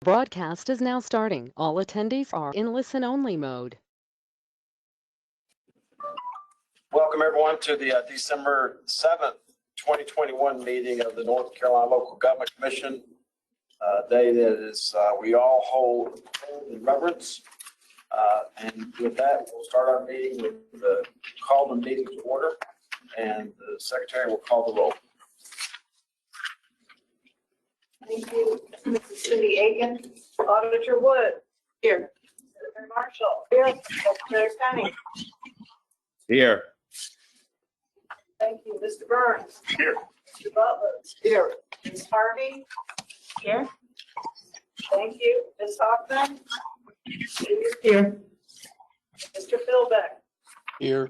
Broadcast is now starting. All attendees are in listen-only mode. Welcome everyone to the December 7th, 2021 meeting of the North Carolina Local Government Commission. Day that is we all hold in reverence. And with that, we'll start our meeting with the call the meeting to order, and the secretary will call the roll. Thank you, Mrs. Cindy Aiken. Auditor Wood. Here. Secretary Marshall. Here. Secretary Penny. Here. Thank you, Mr. Burns. Here. Mr. Butler. Here. Ms. Harvey. Here. Thank you, Ms. Hoffman. Here. Mr. Philbeck. Here.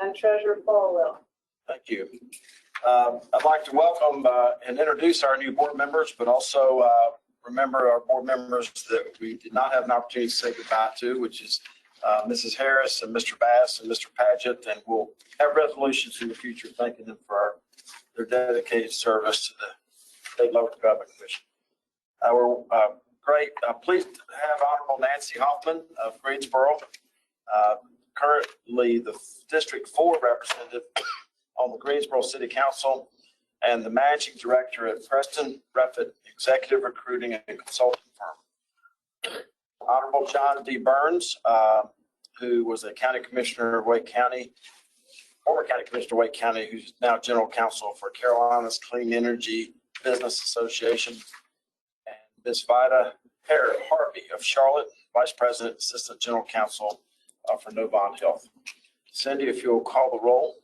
And Treasurer Falwell. Thank you. I'd like to welcome and introduce our new board members, but also remember our board members that we did not have an opportunity to say goodbye to, which is Mrs. Harris and Mr. Bass and Mr. Paget, and we'll have resolutions in the future thanking them for their dedicated service to the State Local Government Commission. We're pleased to have Honorable Nancy Hoffman of Greensboro, currently the District 4 representative on the Greensboro City Council and the Managing Director at Preston Refit Executive Recruiting and Consulting Firm. Honorable John D. Burns, who was a County Commissioner of Wake County, former County Commissioner of Wake County, who's now General Counsel for Carolina's Clean Energy Business Association. And Ms. Vida Harvey of Charlotte, Vice President, Assistant General Counsel for Novant Health. Cindy, if you'll call the roll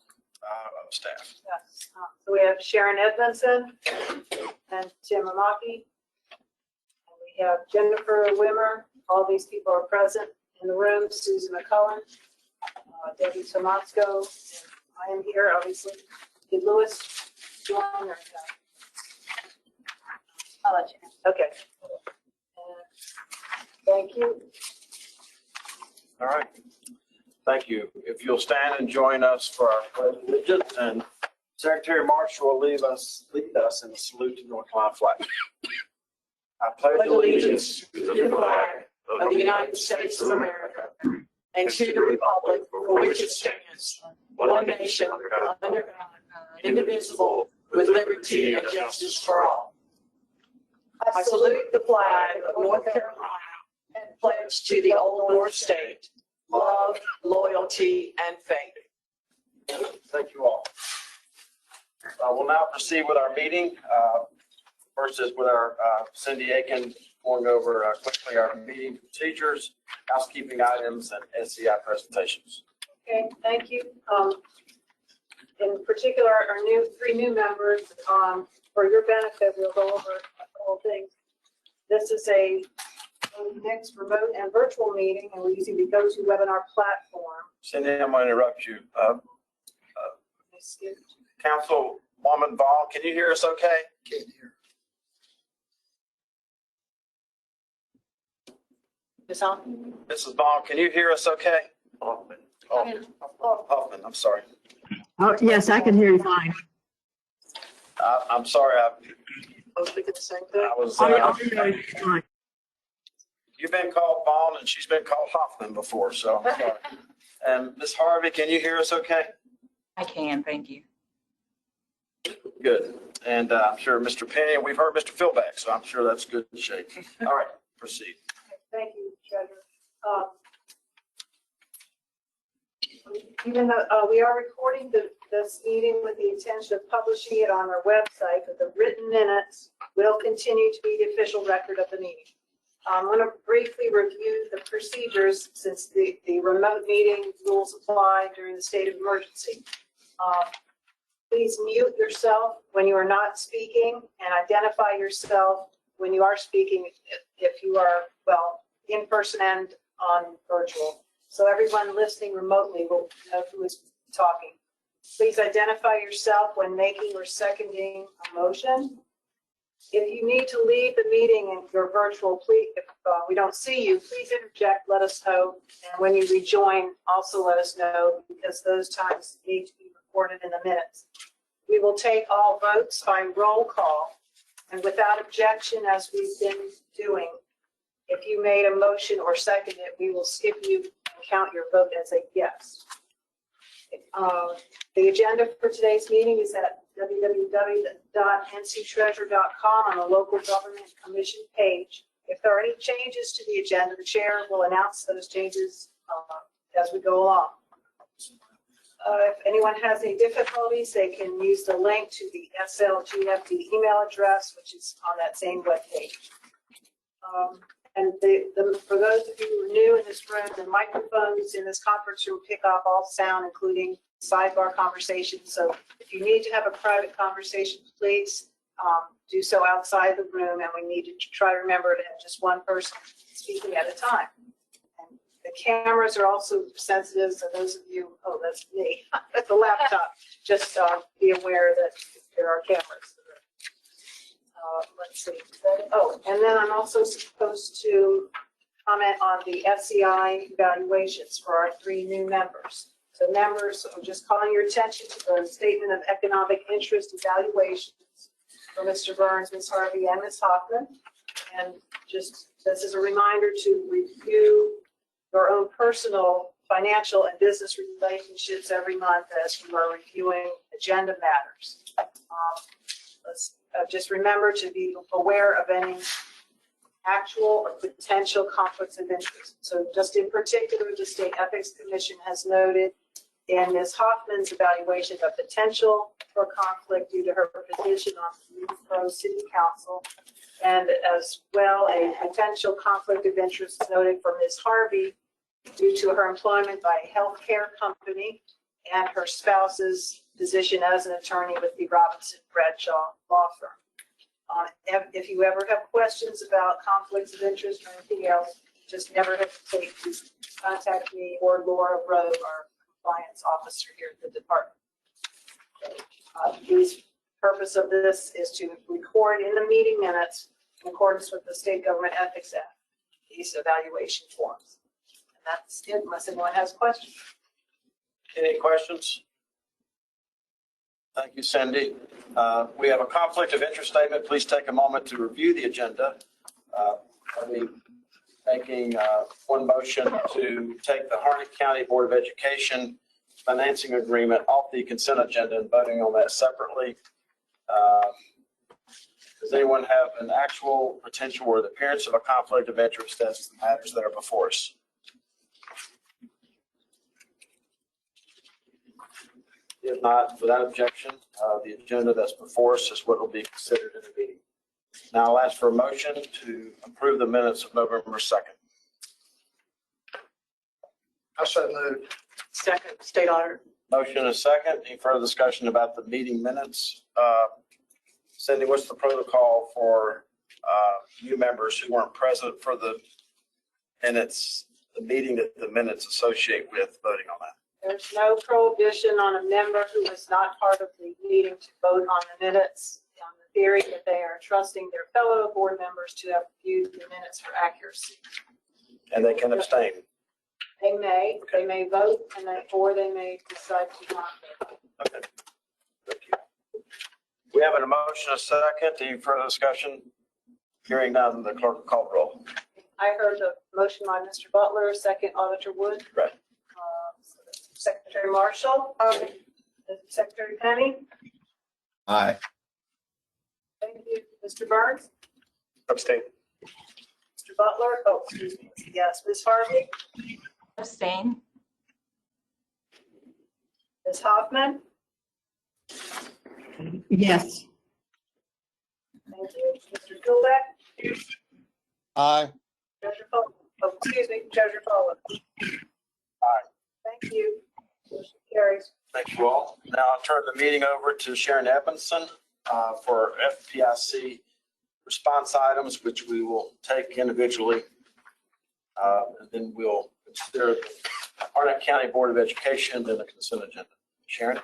of staff. Yes. So we have Sharon Edmondson and Tim Amaki. And we have Jennifer Wimmer. All these people are present in the room. Susan McCullen, Debbie Tomasco. I am here, obviously. Did Lewis join or I'll let you know. Okay. Thank you. All right. Thank you. If you'll stand and join us for our pledge of allegiance, and Secretary Marshall will lead us in the salute to North Carolina flag. I pledge allegiance to the flag of the United States of America and to the republic for which it stands, one nation, under God, indivisible, with liberty and justice for all. I salute the flag of North Carolina and pledge to the Old North State love, loyalty, and faith. Thank you all. We'll now proceed with our meeting. First is with our Cindy Aiken going over quickly our meeting procedures, housekeeping items, and SCI presentations. Okay, thank you. In particular, our three new members, for your benefit, we'll go over a couple things. This is a next remote and virtual meeting, and we're using the GoToWebinar platform. Cindy, I'm going to interrupt you. Councilwoman Vaughn, can you hear us okay? Can't hear. Mrs. Vaughn, can you hear us okay? Hoffman, I'm sorry. Oh, yes, I can hear you fine. I'm sorry. Oh, we did the same thing. I was. Fine. You've been called Vaughn and she's been called Hoffman before, so I'm sorry. And Ms. Harvey, can you hear us okay? I can, thank you. Good. And I'm sure Mr. Penny, and we've heard Mr. Philbeck, so I'm sure that's good shape. All right, proceed. Thank you, Treasurer. Even though we are recording this meeting with the intention of publishing it on our website, but the written minutes will continue to be the official record of the meeting. I want to briefly review the procedures since the remote meeting rules apply during the state of emergency. Please mute yourself when you are not speaking and identify yourself when you are speaking if you are, well, in person and on virtual. So everyone listening remotely will know who is talking. Please identify yourself when making or seconding a motion. If you need to leave the meeting and you're virtual, please, if we don't see you, please interject, let us know. And when you rejoin, also let us know, because those times need to be recorded in the minutes. We will take all votes by roll call. And without objection, as we've been doing, if you made a motion or seconded it, we will skip you and count your vote as a yes. The agenda for today's meeting is at www.nctreasure.com on the local government commission page. If there are any changes to the agenda, the chair will announce those changes as we go along. If anyone has any difficulties, they can use the link to the SLGFD email address, which is on that same webpage. And for those of you who are new in this room, the microphones in this conference room pick up all sound, including sidebar conversations. So if you need to have a private conversation, please do so outside the room, and we need to try to remember to have just one person speaking at a time. And the cameras are also sensitive, so those of you, oh, that's me, at the laptop, just be aware that there are cameras. Let's see. Oh, and then I'm also supposed to comment on the FCI evaluations for our 3 new members. So members, I'm just calling your attention to the statement of economic interest evaluations for Mr. Burns, Ms. Harvey, and Ms. Hoffman. And just this is a reminder to review your own personal financial and business relationships every month as you are reviewing agenda matters. Just remember to be aware of any actual or potential conflicts of interest. So just in particular, the State Ethics Commission has noted in Ms. Hoffman's evaluation a potential for conflict due to her position on the Pro City Council, and as well a potential conflict of interest noted for Ms. Harvey due to her employment by a healthcare company and her spouse's position as an attorney with the Robinson Bradshaw Law Firm. If you ever have questions about conflicts of interest or anything else, just never hesitate to contact me or Laura Rowe, our compliance officer here at the department. The purpose of this is to record in the meeting minutes in accordance with the State Government Ethics Act, these evaluation forms. And that's it, unless anyone has questions. Any questions? Thank you, Cindy. We have a conflict of interest statement. Please take a moment to review the agenda. I'll be making one motion to take the Harnett County Board of Education financing agreement off the consent agenda and voting on that separately. Does anyone have an actual potential or the appearance of a conflict of interest as the matters that are before us? If not, without objection, the agenda that's before us is what will be considered in the meeting. Now I'll ask for a motion to approve the minutes of November 2nd. I so moved. Second, State Auditor. Motion and a second. Any further discussion about the meeting minutes? Cindy, what's the protocol for new members who weren't present for the minutes, the meeting that the minutes associate with voting on that? There's no prohibition on a member who is not part of the meeting to vote on the minutes on the theory that they are trusting their fellow board members to have viewed the minutes for accuracy. And they can abstain. They may vote, or they may decide to not vote. Okay. Thank you. We have a motion, a second. Any further discussion? Hearing none, the clerk will call the roll. I heard the motion by Mr. Butler, second Auditor Wood. Right. Secretary Marshall. Secretary Penny. Aye. Thank you. Mr. Burns. Abstain. Mr. Butler. Oh, excuse me. Yes. Ms. Harvey. Abstain. Ms. Hoffman. Yes. Thank you. Mr. Philbeck. Aye. Treasurer Foley. Oh, excuse me. Treasurer Foley. Aye. Thank you. Motion carries. Thank you all. Now I'll turn the meeting over to Sharon Edmondson for FPIC response items, which we will take individually. And then we'll consider the Harnett County Board of Education and then the consent agenda. Sharon?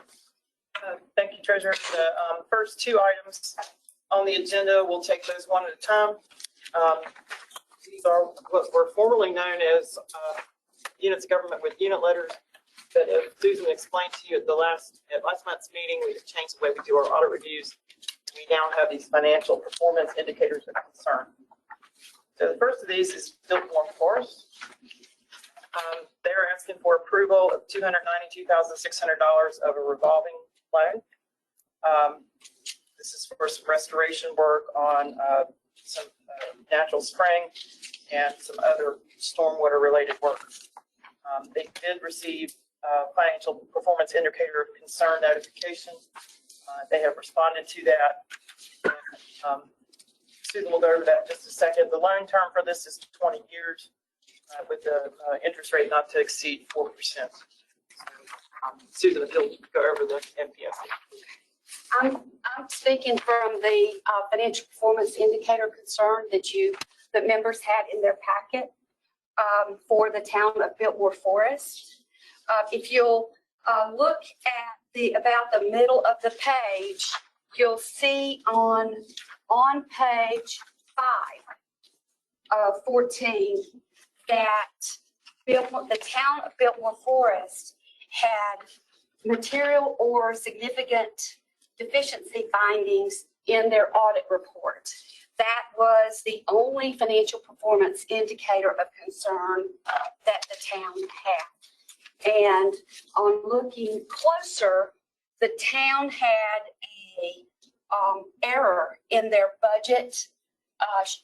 Thank you, Treasurer. The first 2 items on the agenda, we'll take those one at a time. These are what were formerly known as units of government with unit letters. But as Susan explained to you at last month's meeting, we've changed the way we do our audit reviews. we now have these financial performance indicators of concern. So the first of these is Biltmore Forest. They're asking for approval of $292,600 of a revolving loan. This is for some restoration work on some natural spring and some other stormwater related work. They did receive financial performance indicator of concern notification. They have responded to that. Susan will go over that in just a second. The loan term for this is 20 years with the interest rate not to exceed 4%. Susan, if you'll go over the MPS. I'm speaking from the financial performance indicator concern that members had in their packet for the town of Biltmore Forest. If you'll look at about the middle of the page, you'll see on page 5 of 14 that the town of Biltmore Forest had material or significant deficiency findings in their audit report. That was the only financial performance indicator of concern that the town had. And on looking closer, the town had a error in their budget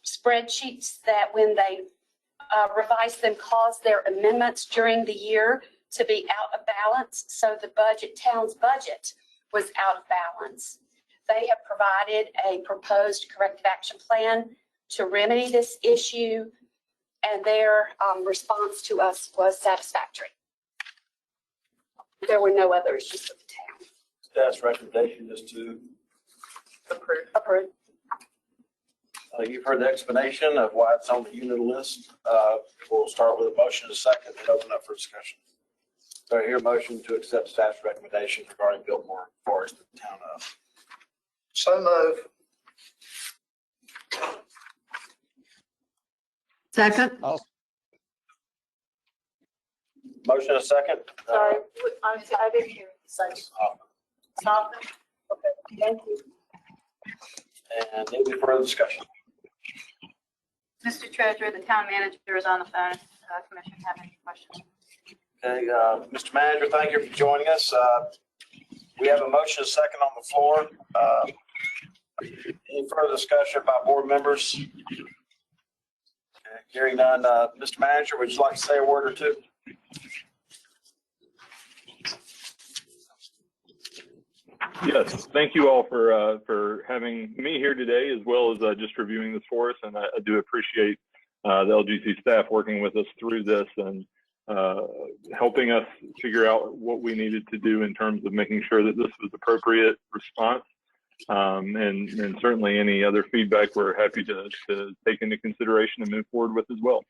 spreadsheets that when they revised them caused their amendments during the year to be out of balance. So the town's budget was out of balance. They have provided a proposed corrective action plan to remedy this issue, and their response to us was satisfactory. There were no other issues with the town. Staff's recommendation is to Approved. Approved. you've heard the explanation of why it's on the unit list. We'll start with a motion in a second and open up for discussion. So I hear a motion to accept staff's recommendation regarding Biltmore Forest in the town of. So move. Second. Motion in a second. Sorry, I didn't hear it. Hoffman? Okay, thank you. And any further discussion? Mr. Treasurer, the town manager is on the phone. Commission have any questions? Okay, Mr. Manager, thank you for joining us. We have a motion, a second on the floor. Any further discussion by board members? Okay, hearing none. Mr. Manager, would you like to say a word or two? Yes, thank you all for having me here today, as well as just reviewing this for us. And I do appreciate the LGC staff working with us through this and helping us figure out what we needed to do in terms of making sure that this was appropriate response. And certainly any other feedback we're happy to take into consideration and move forward with as well.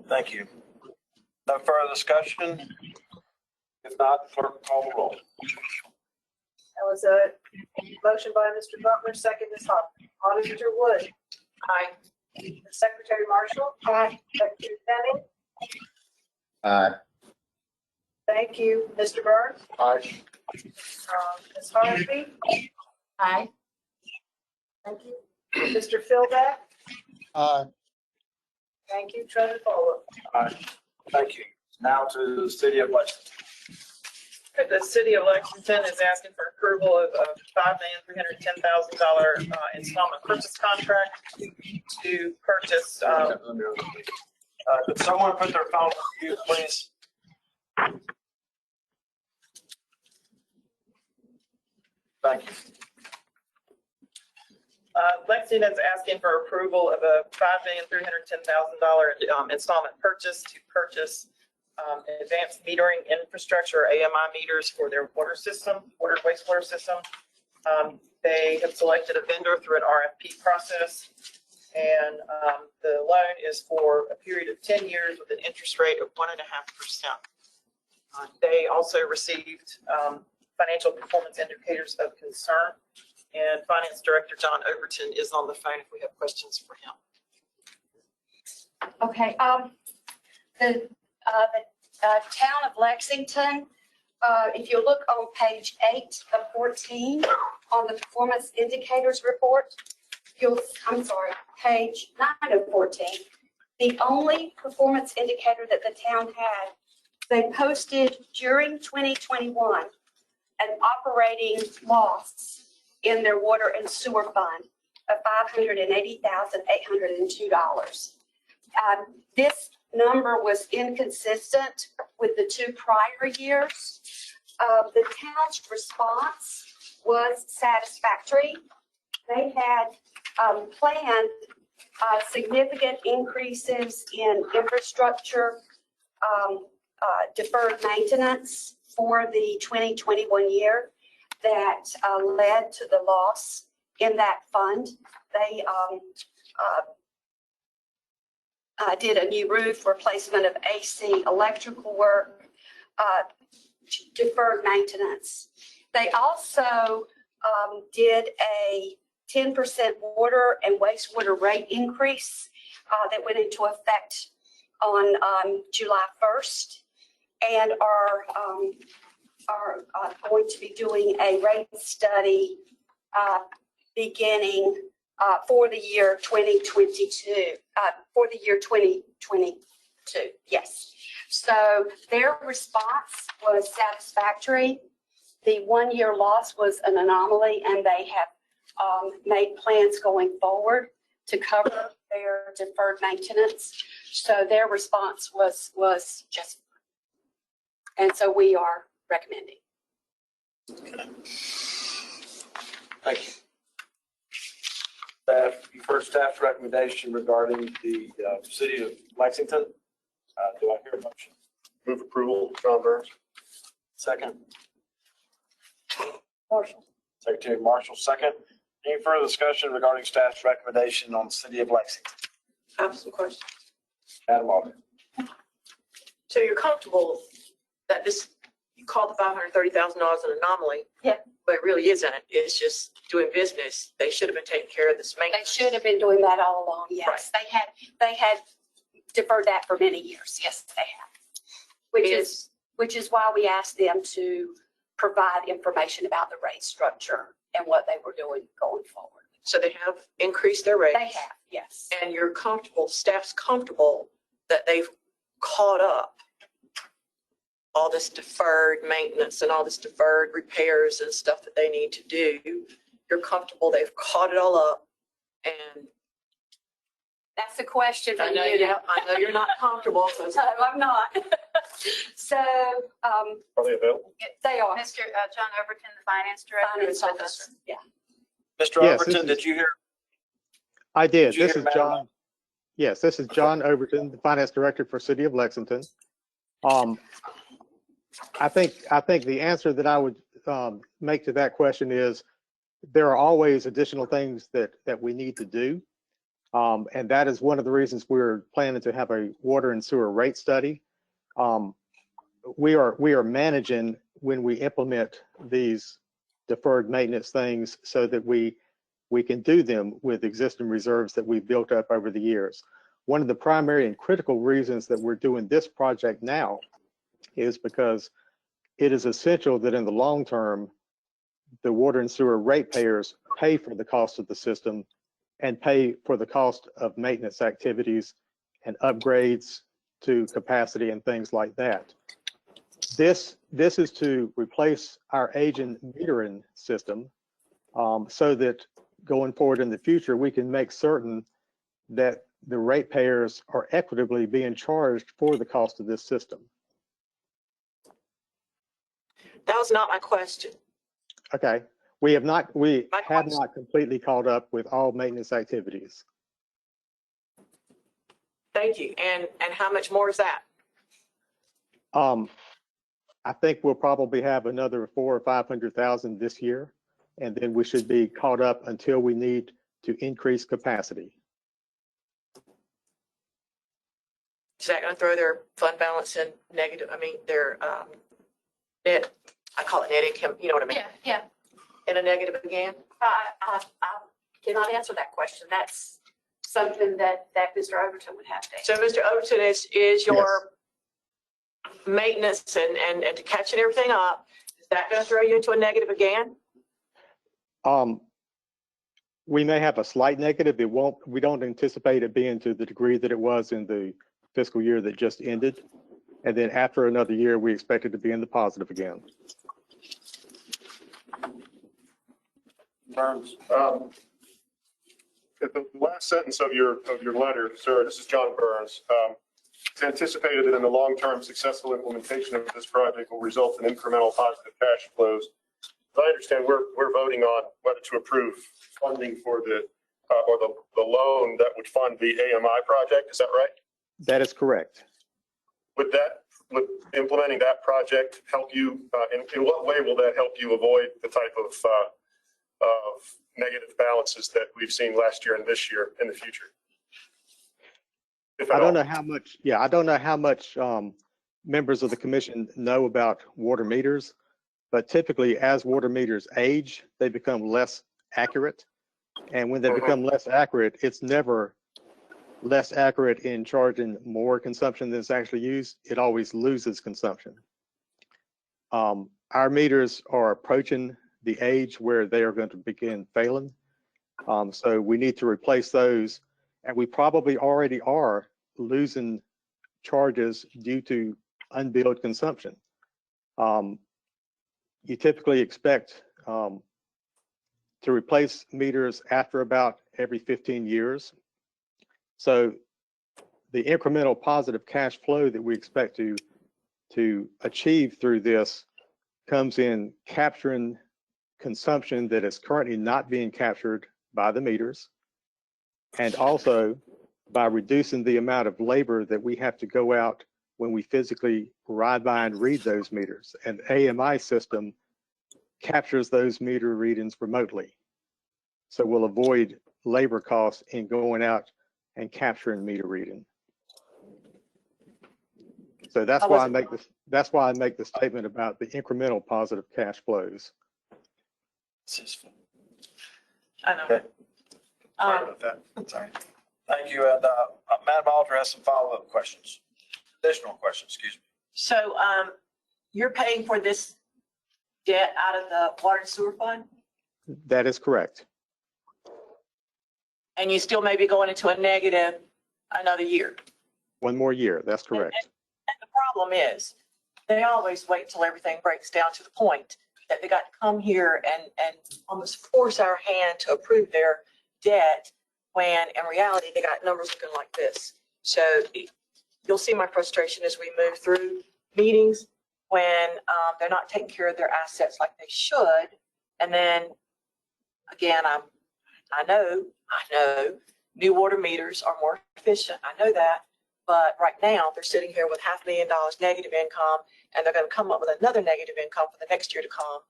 Thank you. No further discussion? If not, clerk call the roll. That was a motion by Mr. Butler, second Ms. Hoffman. Auditor Wood. Aye. Secretary Marshall. Aye. Secretary Benning. Aye. Thank you. Mr. Burns. Aye. Ms. Harvey. Aye. Thank you. Mr. Philbeck. Aye. Thank you. Treasurer Fuller. Aye. Thank you. Now to the city of Lexington. The city of Lexington is asking for approval of a $5,310,000 installment purchase contract to purchase. Could someone put their phone on mute, please? Thank you. Lexington is asking for approval of a $5,310,000 installment purchase to purchase advanced metering infrastructure, AMI meters for their water system, water and wastewater system. They have selected a vendor through an RFP process, and the loan is for a period of 10 years with an interest rate of 1.5%. They also received financial performance indicators of concern, and Finance Director John Overton is on the phone if we have questions for him. Okay. The town of Lexington If you look on page 8 of 14 on the performance indicators report, page 9 of 14, the only performance indicator that the town had, they posted during 2021 an operating loss in their water and sewer fund of $580,802. This number was inconsistent with the 2 prior years. The town's response was satisfactory. They had planned significant increases in infrastructure, deferred maintenance for the 2021 year that led to the loss in that fund. They did a new roof, replacement of AC, electrical work, deferred maintenance. They also did a 10% water and wastewater rate increase that went into effect on July 1st, and are going to be doing a rate study beginning for the year 2022, yes. So their response was satisfactory. The 1-year loss was an anomaly, and they have made plans going forward to cover their deferred maintenance. So their response was just, and so we are recommending. Thank you. Staff, you've heard staff's recommendation regarding the city of Lexington. Do I hear a motion? Move approval, John Burns. Second. Marshall. Secretary Marshall, second. Any further discussion regarding staff's recommendation on the city of Lexington? I have some questions. Madam Auditor. So you're comfortable that this, you call the $530,000 an anomaly? Yeah. But it really isn't. It's just doing business. They should have been taking care of this They maintenance. should have been doing that all along, yes. They had deferred that for many years, yes, they have. Which is why we asked them to provide information about the rate structure and what they were doing going forward. So they have increased their rates. They have, yes. And you're comfortable, staff's comfortable that they've caught up all this deferred maintenance and all this deferred repairs and stuff that they need to do. You're comfortable they've caught it all up, and That's the question for I know, you. I know you're not comfortable. So No, I'm not. So, Are they available? they are. Mr. John Overton, the finance director, Finance is with us. officer, yeah. Mr. Yes, Overton, this did you hear? I did. Did you This hear is Madam John. Yes, this is John Overton, the Finance Director for City of Lexington. I think the answer that I would make to that question is there are always additional things that we need to do. And that is one of the reasons we're planning to have a water and sewer rate study. We are managing when we implement these deferred maintenance things so that we can do them with existing reserves that we've built up over the years. One of the primary and critical reasons that we're doing this project now is because it is essential that in the long term, the water and sewer ratepayers pay for the cost of the system and pay for the cost of maintenance activities and upgrades to capacity and things like that. This is to replace our aging metering system so that going forward in the future, we can make certain that the ratepayers are equitably being charged for the cost of this system. that was not my question. Okay, we have not completely caught up with all maintenance activities. Thank you. And how much more is that? I think we'll probably have another 400,000 or 500,000 this year, and then we should be caught up until we need to increase capacity. Is that going to throw their fund balance in negative? I mean, their net, I call it net income, you know what I mean? Yeah. In a negative again? I cannot answer that question. That's something that Mr. Overton would have to answer. So Mr. Overton is your maintenance and to catching everything up, is that going to throw you into a negative again? We may have a slight negative. We don't anticipate it being to the degree that it was in the fiscal year that just ended. And then after another year, we expect it to be in the positive again. Burns. At the last sentence of your letter, sir, this is John Burns. It's anticipated that in the long term, successful implementation of this project will result in incremental positive cash flows. As I understand, we're voting on whether to approve funding for the loan that would fund the AMI project. Is that right? That is correct. Would implementing that project help you? In what way will that help you avoid the type of negative balances that we've seen last year and this year in the future? I don't know how much. Yeah, I don't know how much members of the commission know about water meters, but typically as water meters age, they become less accurate. And when they become less accurate, it's never less accurate in charging more consumption than it's actually used. It always loses consumption. Our meters are approaching the age where they are going to begin failing. So we need to replace those. And we probably already are losing charges due to unbilled consumption. You typically expect to replace meters after about every 15 years. So the incremental positive cash flow that we expect to achieve through this comes in capturing consumption that is currently not being captured by the meters, and also by reducing the amount of labor that we have to go out when we physically ride by and read those meters. And AMI system captures those meter readings remotely. So we'll avoid labor costs in going out and capturing meter reading. So that's why I make the statement about the incremental positive cash flows. I know. Okay. Sorry about that. Sorry. Thank you. And Madam Alder has some follow-up questions, additional questions, excuse me. So you're paying for this debt out of the water and sewer fund? That is correct. And you still may be going into a negative another year? One more year, that's correct. And the problem is, they always wait till everything breaks down to the point that they got to come here and almost force our hand to approve their debt, when in reality, they got numbers looking like this. So you'll see my frustration as we move through meetings when they're not taking care of their assets like they should. And then again, I know new water meters are more efficient. I know that. But right now they're sitting here with $500,000 negative income, and they're going to come up with another negative income for the next year to come.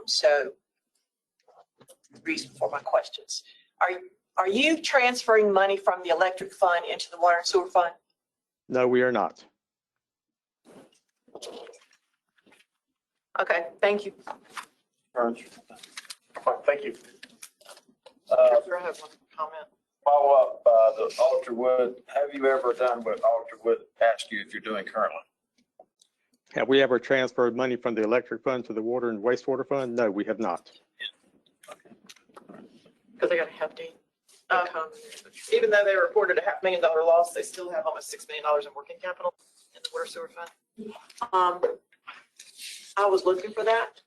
So reason for my questions. Are you transferring money from the electric fund into the water and sewer fund? No, we are not. Okay, thank you. Burns. Thank you. I have one comment. Follow up, the Alder Wood. Have you ever done what Alder Wood asked you if you're doing currently? Have we ever transferred money from the electric fund to the water and wastewater fund? No, we have not. Because they got a hefty income. Even though they reported a $500,000 loss, they still have almost $6 million in working capital in the water sewer fund. I was looking for that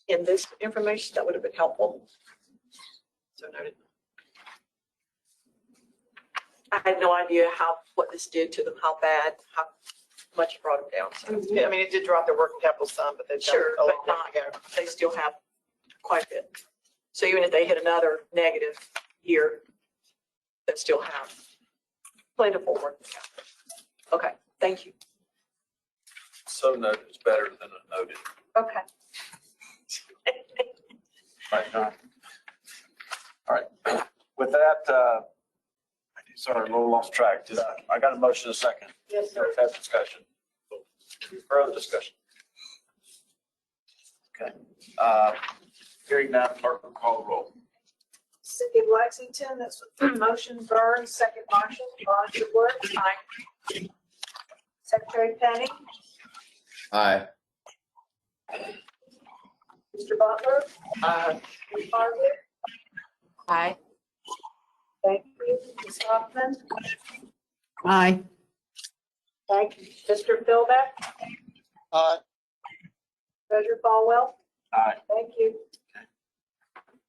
in this information. That would have been helpful. So noted. I had no idea what this did to them, how bad, how much it brought them down. So, I mean, it did drop their working capital some, but they've sure, got a but lot not, to go. they still have quite a bit. So even if they hit another negative year, they still have plentiful working capital. Okay, thank you. So noted is better than a noted. Okay. Right, John? All right. With that, sorry, a little lost track. I got a motion in a second. Yes, sir. Have discussion. Further discussion. Okay. Hearing now, clerk will call the roll. City of Lexington, that's motion Burns, second Marshall, Alderwood. Secretary Penny, Aye. Mr. Butler, Ms. Harvey, Aye. thank you, Ms. Hoffman, Aye. thank you, Mr. Philbeck, Aye. Treasurer Falwell, Aye. thank you.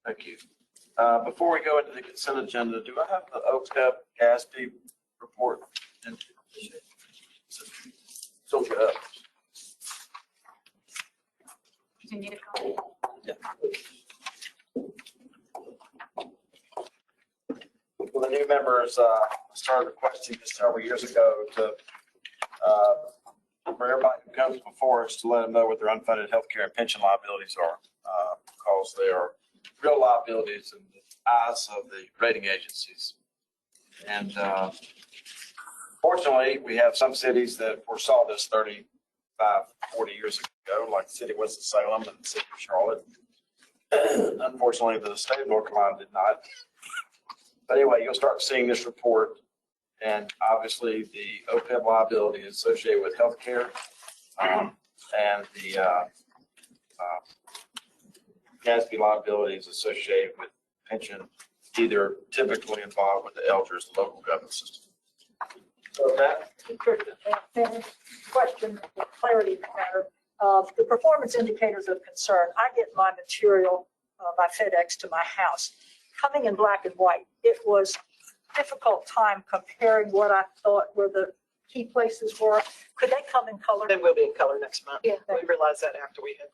Thank you. Before we go into the consent agenda, do I have the OPEB GASB report? So good. Do you need a copy? Well, the new members started requesting this several years ago to, for everybody who comes before us, to let them know what their unfunded healthcare and pension liabilities are, because they are real liabilities in the eyes of the rating agencies. And fortunately, we have some cities that foresaw this 35, 40 years ago, like the city of Winston-Salem and the city of Charlotte. Unfortunately, the state of North Carolina did not. But anyway, you'll start seeing this report, and obviously the OPEB liability is associated with healthcare, and the GASB liability is associated with pension, either typically involved with the elders, the local government system. So that, Question for clarity matter. The performance indicators of concern, I get my material by FedEx to my house. Coming in black and white, it was a difficult time comparing what I thought were the key places were. Could they come in color? Then we'll be in color next month. Yeah. We realized that after we had,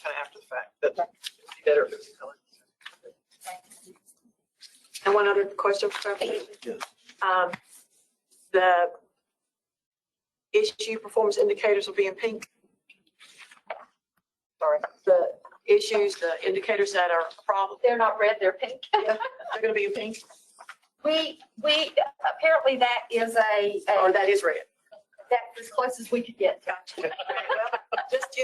kind of after the fact, that it'd be better if it was in color. And one other question for clarification. Yes. The issue performance indicators will be in pink. Sorry. The issues, the indicators that are a problem, They're not red, they're pink. they're going to be in pink, We, apparently that is or that is red. that's as close as we could get. Gotcha. Just,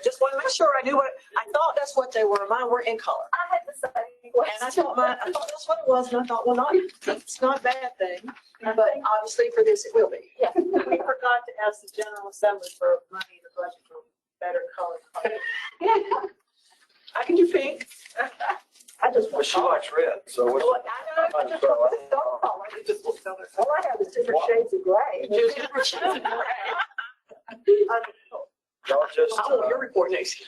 just want to make sure I knew what, I thought that's what they were. Mine were in color. I had the same And I thought that's what it was, and I thought, well, not, it's not a bad thing, but obviously for this, it will be. Yeah, we forgot to ask the General Assembly for money in the budget for better color. I can do pink. I just well, want she likes red, so Well, what? I know, I just want the dark color. It just looks better. all I have is different shades of gray. Y'all just, I'll hold your report next year.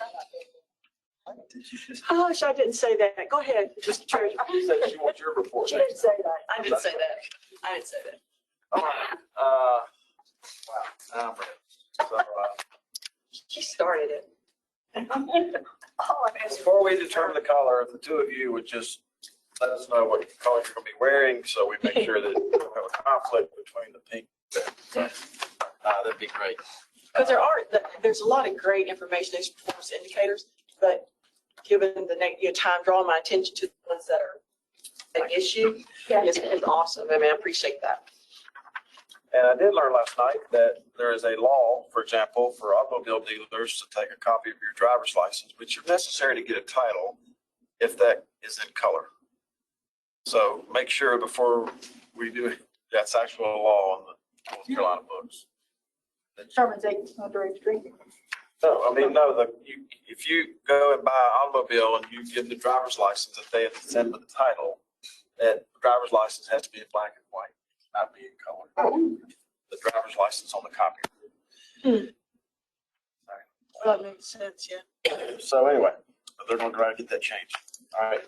Gosh, I didn't say that. Go ahead, Mr. Treasurer. she said she wants your report She next. didn't say that. I didn't say that. I didn't say that. All right. Wow, now I'm ready. So, She started it. All I'm asking, before we determine the color, if the two of you would just let us know what color you're going to be wearing, so we make sure that we don't have a conflict between the pink. That'd be great. Because there's a lot of great information, these performance indicators, but given the time, drawing my attention to the ones that are an issue is awesome. I mean, I appreciate that. And I did learn last night that there is a law, for example, for automobile dealers to take a copy of your driver's license, which is necessary to get a title if that is in color. So make sure before we do it, that's actual law on the North Carolina books. determines underage drinking. No, I mean, no, if you go and buy an automobile and you give the driver's license that they have to send with the title, that driver's license has to be in black and white, not be in color. The driver's license on the copy. That makes sense, yeah. So anyway, they're going to try to get that changed. All right.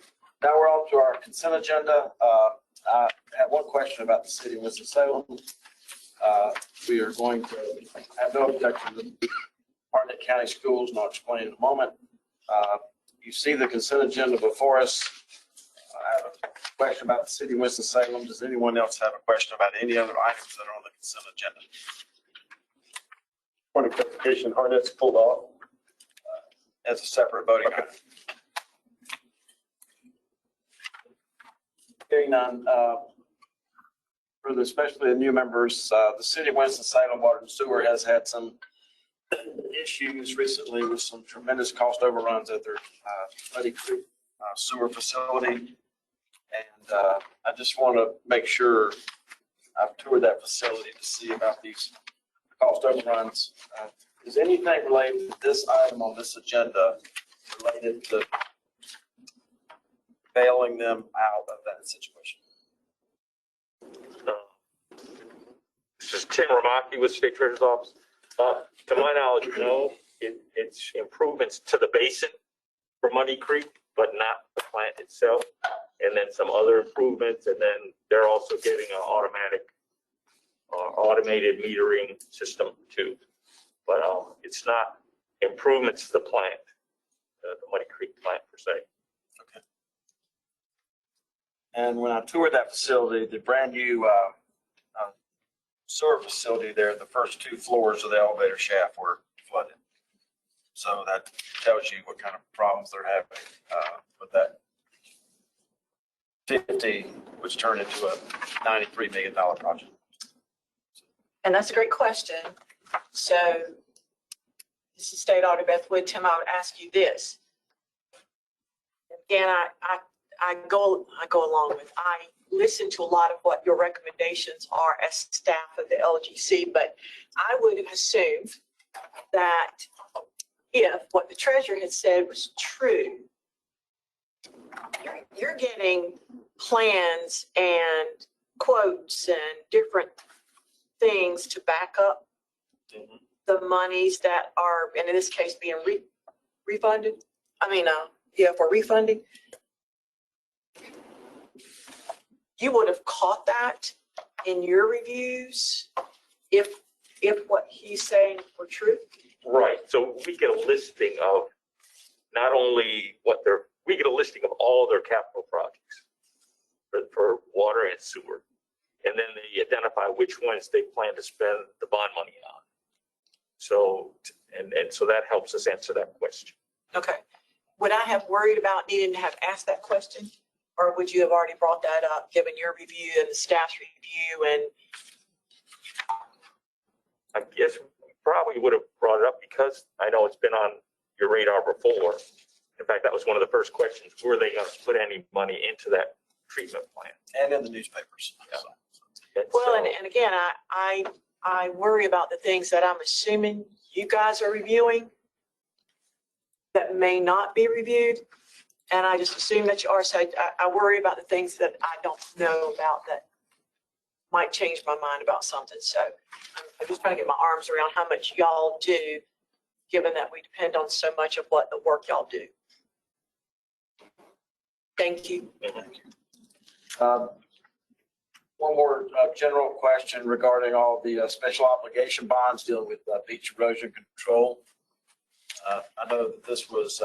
Now we're on to our consent agenda. I have one question about the city of Winston-Salem. We are going to have no objection to Hartnett County Schools, and I'll explain in a moment. You see the consent agenda before us. I have a question about the city of Winston-Salem. Does anyone else have a question about any other items that are on the consent agenda? Point of clarification, Harnett's pulled off. As a separate voting item. Hearing none, for especially the new members, the city of Winston-Salem Water and Sewer has had some issues recently with some tremendous cost overruns at their Muddy Creek sewer facility. And I just want to make sure I've toured that facility to see about these cost overruns. Is anything related to this item on this agenda related to bailing them out of that situation? This is Tim Ramaki with State Treasurer's Office. To my knowledge, no, it's improvements to the basin for Money Creek, but not the plant itself. And then some other improvements, and then they're also getting an automated metering system too. But it's not improvements to the plant, the Money Creek plant per se. Okay. And when I toured that facility, the brand new sewer facility there, the first 2 floors of the elevator shaft were flooded. So that tells you what kind of problems they're having with that 50, which turned into a $93 million project. And that's a great question. So this is State Auditor Beth Wood. Tim, I would ask you this. Again, I go along with, I listen to a lot of what your recommendations are as staff of the LGC, but I would have assumed that if what the treasurer had said was true, you're getting plans and quotes and different things to back up the monies that are, and in this case, being refunded. I mean, for refunding. You would have caught that in your reviews if what he's saying were true? Right. So we get a listing of not only we get a listing of all their capital projects for water and sewer. And then they identify which ones they plan to spend the bond money on. So, and so that helps us answer that question. Okay. Would I have worried about needing to have asked that question? Or would you have already brought that up, given your review and the staff's review? And I guess we probably would have brought it up because I know it's been on your radar before. In fact, that was one of the first questions. Were they going to put any money into that treatment plant? And in the newspapers. Yeah. well, and again, I worry about the things that I'm assuming you guys are reviewing that may not be reviewed. And I just assume that you are. So I worry about the things that I don't know about that might change my mind about something. So I'm just trying to get my arms around how much y'all do, given that we depend on so much of what the work y'all do. Thank you. One more general question regarding all the special obligation bonds dealing with beach erosion control. I know that this was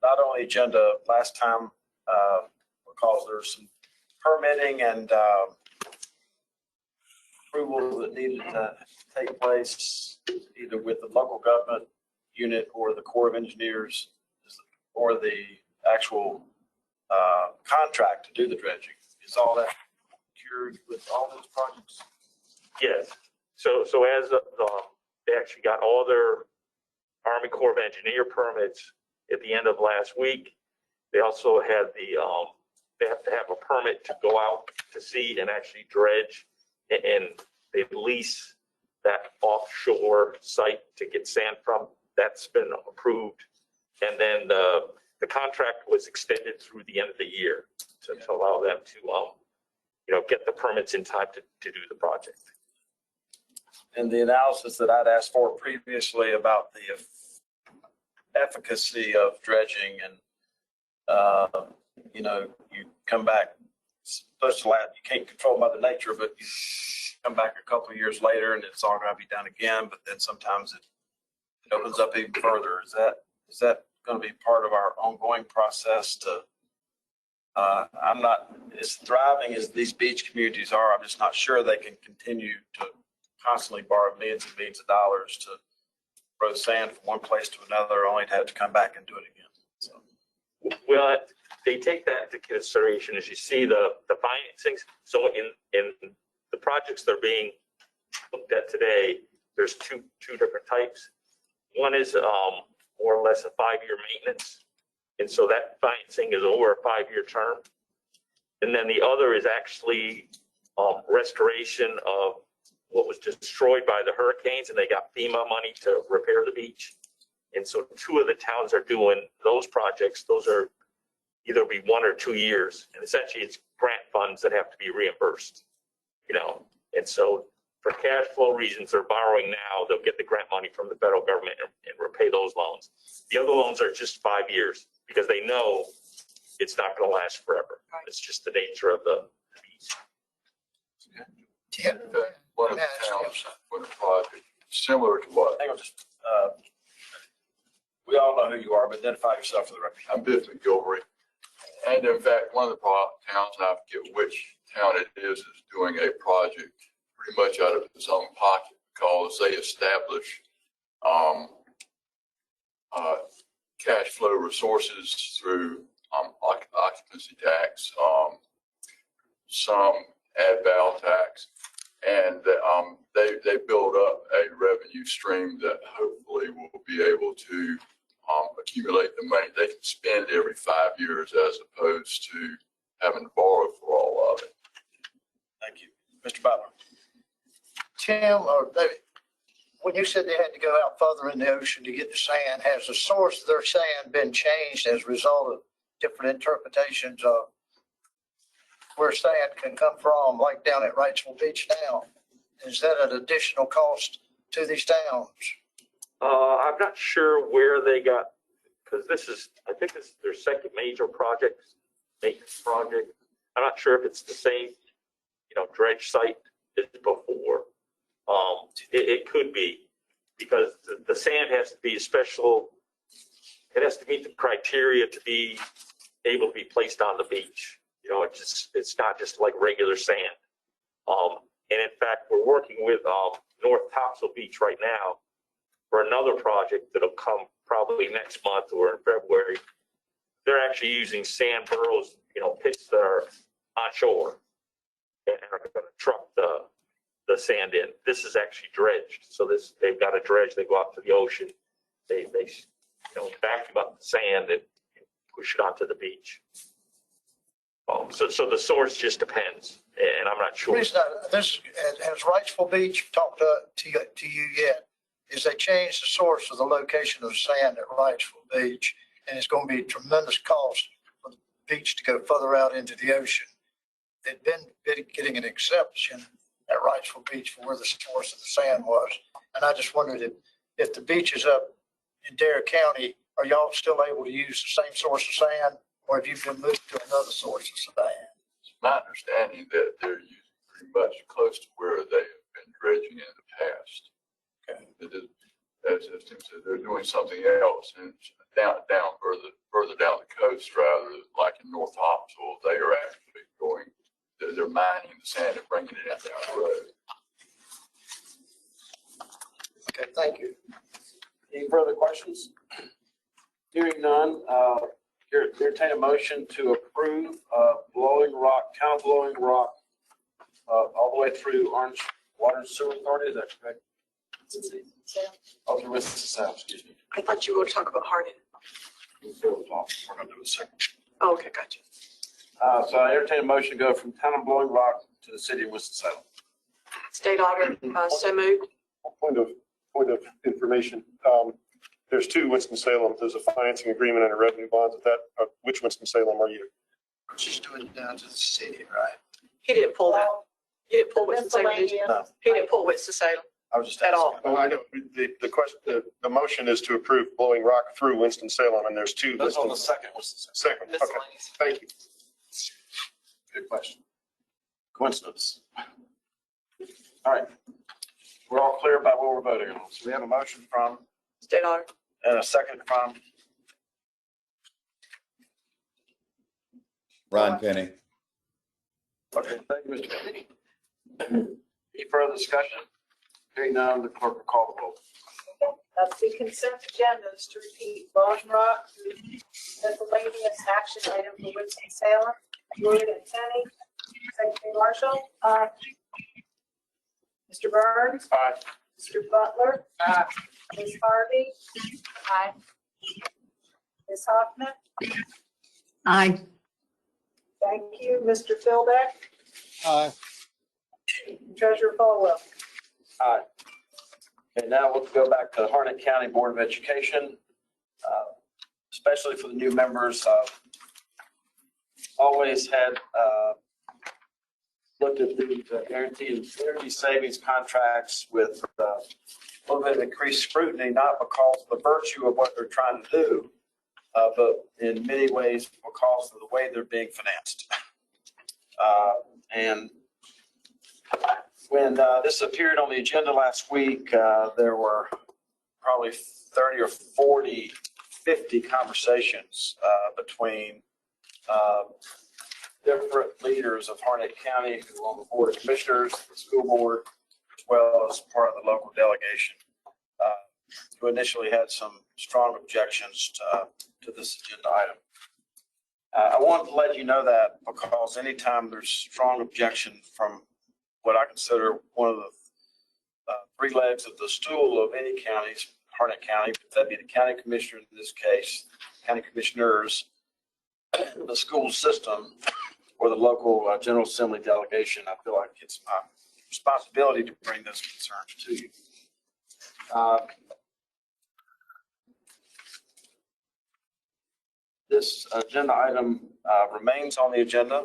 not only agenda last time because there's some permitting and approval that needed to take place either with the local government unit or the Corps of Engineers or the actual contract to do the dredging. Is all that secured with all those projects? Yes. So as they actually got all their Army Corps of Engineer permits at the end of last week. They also had they have to have a permit to go out to sea and actually dredge, and they lease that offshore site to get sand from. That's been approved. And then the contract was extended through the end of the year to allow them to, get the permits in time to do the project. And the analysis that I'd asked for previously about the efficacy of dredging and, you come back, supposed to last, you can't control Mother Nature, but you come back a couple of years later and it's all going to be done again, but then sometimes it opens up even further. Is that going to be part of our ongoing process to, I'm not as thriving as these beach communities are. I'm just not sure they can continue to constantly borrow millions and millions of dollars to throw sand from one place to another, only to have to come back and do it again. So. Well, they take that into consideration as you see the financings. So in the projects that are being looked at today, there's two different types. One is more or less a 5-year maintenance. And so that financing is over a 5-year term. And then the other is actually restoration of what was destroyed by the hurricanes, and they got FEMA money to repair the beach. And so 2 of the towns are doing those projects. Those are either be 1 or 2 years. And essentially it's grant funds that have to be reimbursed, And so for cash flow reasons, they're borrowing now. They'll get the grant money from the federal government and repay those loans. The other loans are just 5 years because they know it's not going to last forever. It's just the nature of the beach. One of the towns with a project similar to what? Hang on, we all know who you are, but identify yourself for the record. I'm Biff McGilvery. And in fact, one of the towns, and I forget which town it is doing a project pretty much out of its own pocket because they establish cash flow resources through occupancy tax, some ad val tax, and they build up a revenue stream that hopefully will be able to accumulate the money they can spend every 5 years as opposed to having to borrow for all of it. Thank you. Mr. Butler. Tim or David, when you said they had to go out further in the ocean to get the sand, has the source of their sand been changed as a result of different interpretations of where sand can come from, like down at Wrightsville Beach now? Is that an additional cost to these towns? I'm not sure where they got, because I think this is their second major project, maintenance project. I'm not sure if it's the same, dredge site as before. It could be because the sand has to be it has to meet the criteria to be able to be placed on the beach. It's not just like regular sand. And in fact, we're working with North Topsail Beach right now for another project that'll come probably next month or in February. They're actually using sand burrows, pits that are on shore and are going to truck the sand in. This is actually dredged. So they've got a dredge. They go out to the ocean. They vacuum up the sand and push it onto the beach. So the source just depends, and I'm not sure. Has Wrightsville Beach talked to you yet? Is they changed the source of the location of sand at Wrightsville Beach, and it's going to be a tremendous cost for the beach to go further out into the ocean. They'd been getting an exception at Wrightsville Beach for where the source of the sand was. And I just wondered if the beach is up in Dare County, are y'all still able to use the same source of sand, or have you been moved to another source of sand? It's my understanding that they're using pretty much close to where they have been dredging in the past. Okay. As Tim said, they're doing something else, and down further down the coast, rather like in North Topsail, they are actually they're mining the sand and bringing it in down the road. Okay, thank you. Any further questions? Hearing none, entertain a motion to approve Blowing Rock, Town of Blowing Rock, all the way through Orange Water and Sewer Authority. Is that correct? Oh, through Winston-Salem, excuse me. I thought you were going to talk about Hardin. We're going to do a second. Oh, okay, gotcha. So I entertain a motion to go from Town of Blowing Rock to the city of Winston-Salem. State auditor, so moved. Point of information. There's 2 Winston-Salem. There's a financing agreement and a revenue bond. Which Winston-Salem are you? She's doing it down to the city, right? He didn't pull that. You didn't pull Winston-Salem, did you? No. He didn't pull Winston-Salem I was just at asking. all. Well, I know the question, the motion is to approve Blowing Rock through Winston-Salem, and there's 2. That's on the second Winston-Salem. Second. Okay. Thank you. Good question. Coincidence. All right. We're all clear about what we're voting on. So we have a motion from State auditor. and a second from Ron Penny. Okay, thank you, Mr. Kennedy. Any further discussion? Hearing none, the clerk will call the roll. That's the consent agenda, is to repeat, Blowing Rock, miscellaneous action item for Winston-Salem, Wood and Kenny, Secretary Marshall. Aye. Mr. Burns. Aye. Mr. Butler. Aye. Ms. Harvey. Aye. Ms. Hoffman. Aye. Thank you. Mr. Philbeck. Aye. Treasurer Falwell. Aye. Okay, now we'll go back to Harnett County Board of Education, especially for the new members. Always had looked at the guaranteed energy savings contracts with a little bit of increased scrutiny, not because of the virtue of what they're trying to do, but in many ways because of the way they're being financed. And when this appeared on the agenda last week, there were probably 30 or 40, 50 conversations between different leaders of Harnett County who are on the Board of Commissioners, the school board, as well as part of the local delegation, who initially had some strong objections to this agenda item. I wanted to let you know that because anytime there's strong objection from what I consider one of the three legs of the stool of any counties, Harnett County, that'd be the county commissioner in this case, county commissioners, the school system, or the local General Assembly delegation, I feel like it's my responsibility to bring those concerns to you. This agenda item remains on the agenda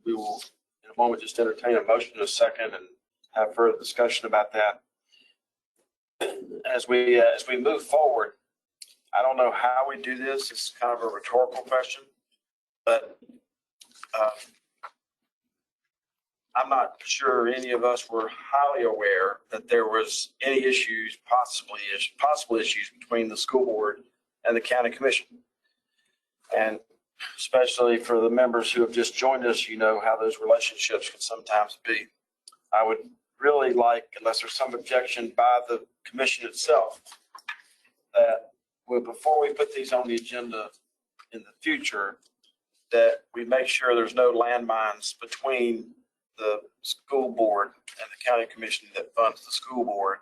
we will in a moment just entertain a motion in a second and have further discussion about that. As we move forward, I don't know how we do this. It's kind of a rhetorical question, but I'm not sure any of us were highly aware that there was any issues, possible issues between the school board and the county commission. And especially for the members who have just joined us, you know how those relationships can sometimes be. I would really like, unless there's some objection by the commission itself, that before we put these on the agenda in the future, that we make sure there's no landmines between the school board and the county commission that funds the school board.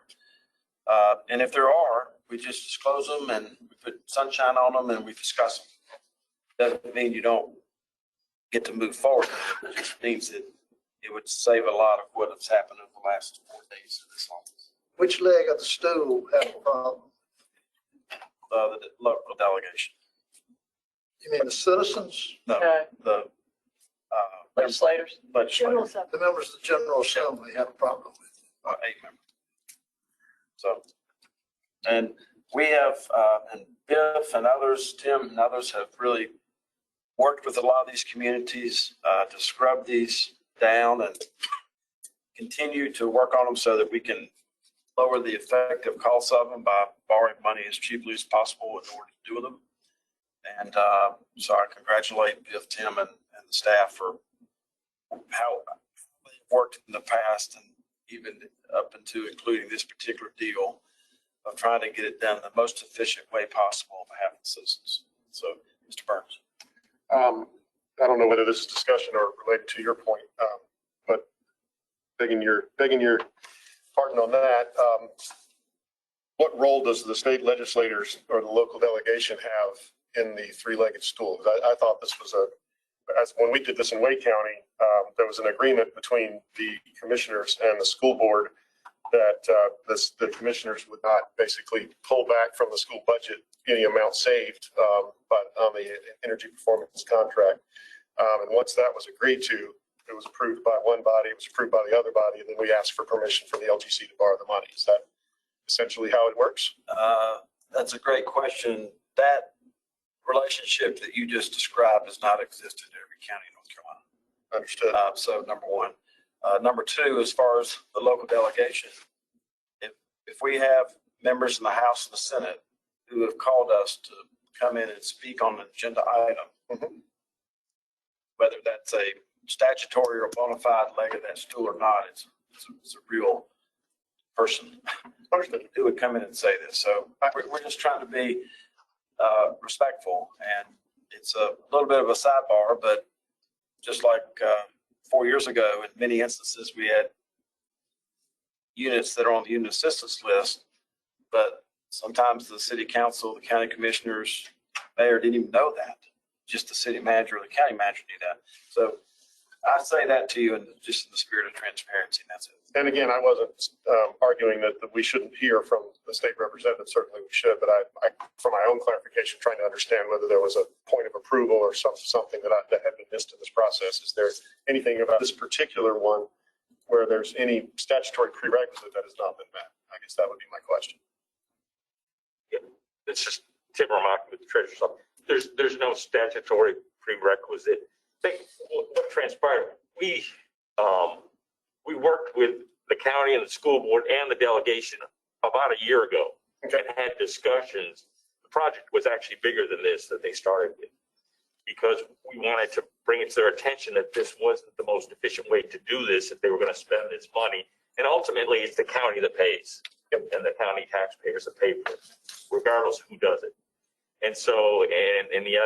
And if there are, we just disclose them and we put sunshine on them and we discuss them. Doesn't mean you don't get to move forward. It just means that it would save a lot of what has happened over the last 4 days of this office. Which leg of the stool have a problem? The local delegation. You mean the citizens? No, the Legislators. General legislators, Assembly. The members of the General Assembly have a problem with it. 8 members. So, and we have, and Biff and others, Tim and others have really worked with a lot of these communities to scrub these down and continue to work on them so that we can lower the effective costs of them by borrowing money as cheaply as possible in order to do them. And so I congratulate Biff, Tim, and the staff for how they've worked in the past and even up into including this particular deal of trying to get it done in the most efficient way possible on behalf of the citizens. So, Mr. Burns. I don't know whether this is discussion or related to your point, but begging your pardon on that. What role does the state legislators or the local delegation have in the three-legged stool? I thought this was when we did this in Wake County, there was an agreement between the commissioners and the school board that the commissioners would not basically pull back from the school budget any amount saved, but on the energy performance contract. And once that was agreed to, it was approved by one body, it was approved by the other body, and then we asked for permission from the LGC to borrow the money. Is that essentially how it works? That's a great question. That relationship that you just described does not exist in every county in North Carolina. Understood. So number one. Number two, as far as the local delegation, if we have members in the House and the Senate who have called us to come in and speak on an agenda item, whether that's a statutory or bona fide leg of that stool or not, it's a real person who would come in and say this. So we're just trying to be respectful, and it's a little bit of a sidebar, but just like 4 years ago, in many instances, we had units that are on the unit assistance list, but sometimes the city council, the county commissioners, mayor didn't even know that. Just the city manager or the county manager knew that. So I say that to you in just in the spirit of transparency. That's it. And again, I wasn't arguing that we shouldn't hear from the state representative. Certainly we should, but I for my own clarification, trying to understand whether there was a point of approval or something that had been missed in this process. Is there anything about this particular one where there's any statutory prerequisite that has not been met? I guess that would be my question. Yeah, it's just Tim remarked with the treasurer's office. There's no statutory prerequisite. What transpired? We worked with the county and the school board and the delegation about a year ago and had discussions. The project was actually bigger than this that they started with, because we wanted to bring it to their attention that this wasn't the most efficient way to do this if they were going to spend this money. And ultimately, it's the county that pays, and the county taxpayers that pay for it, regardless of who does it. And so, in the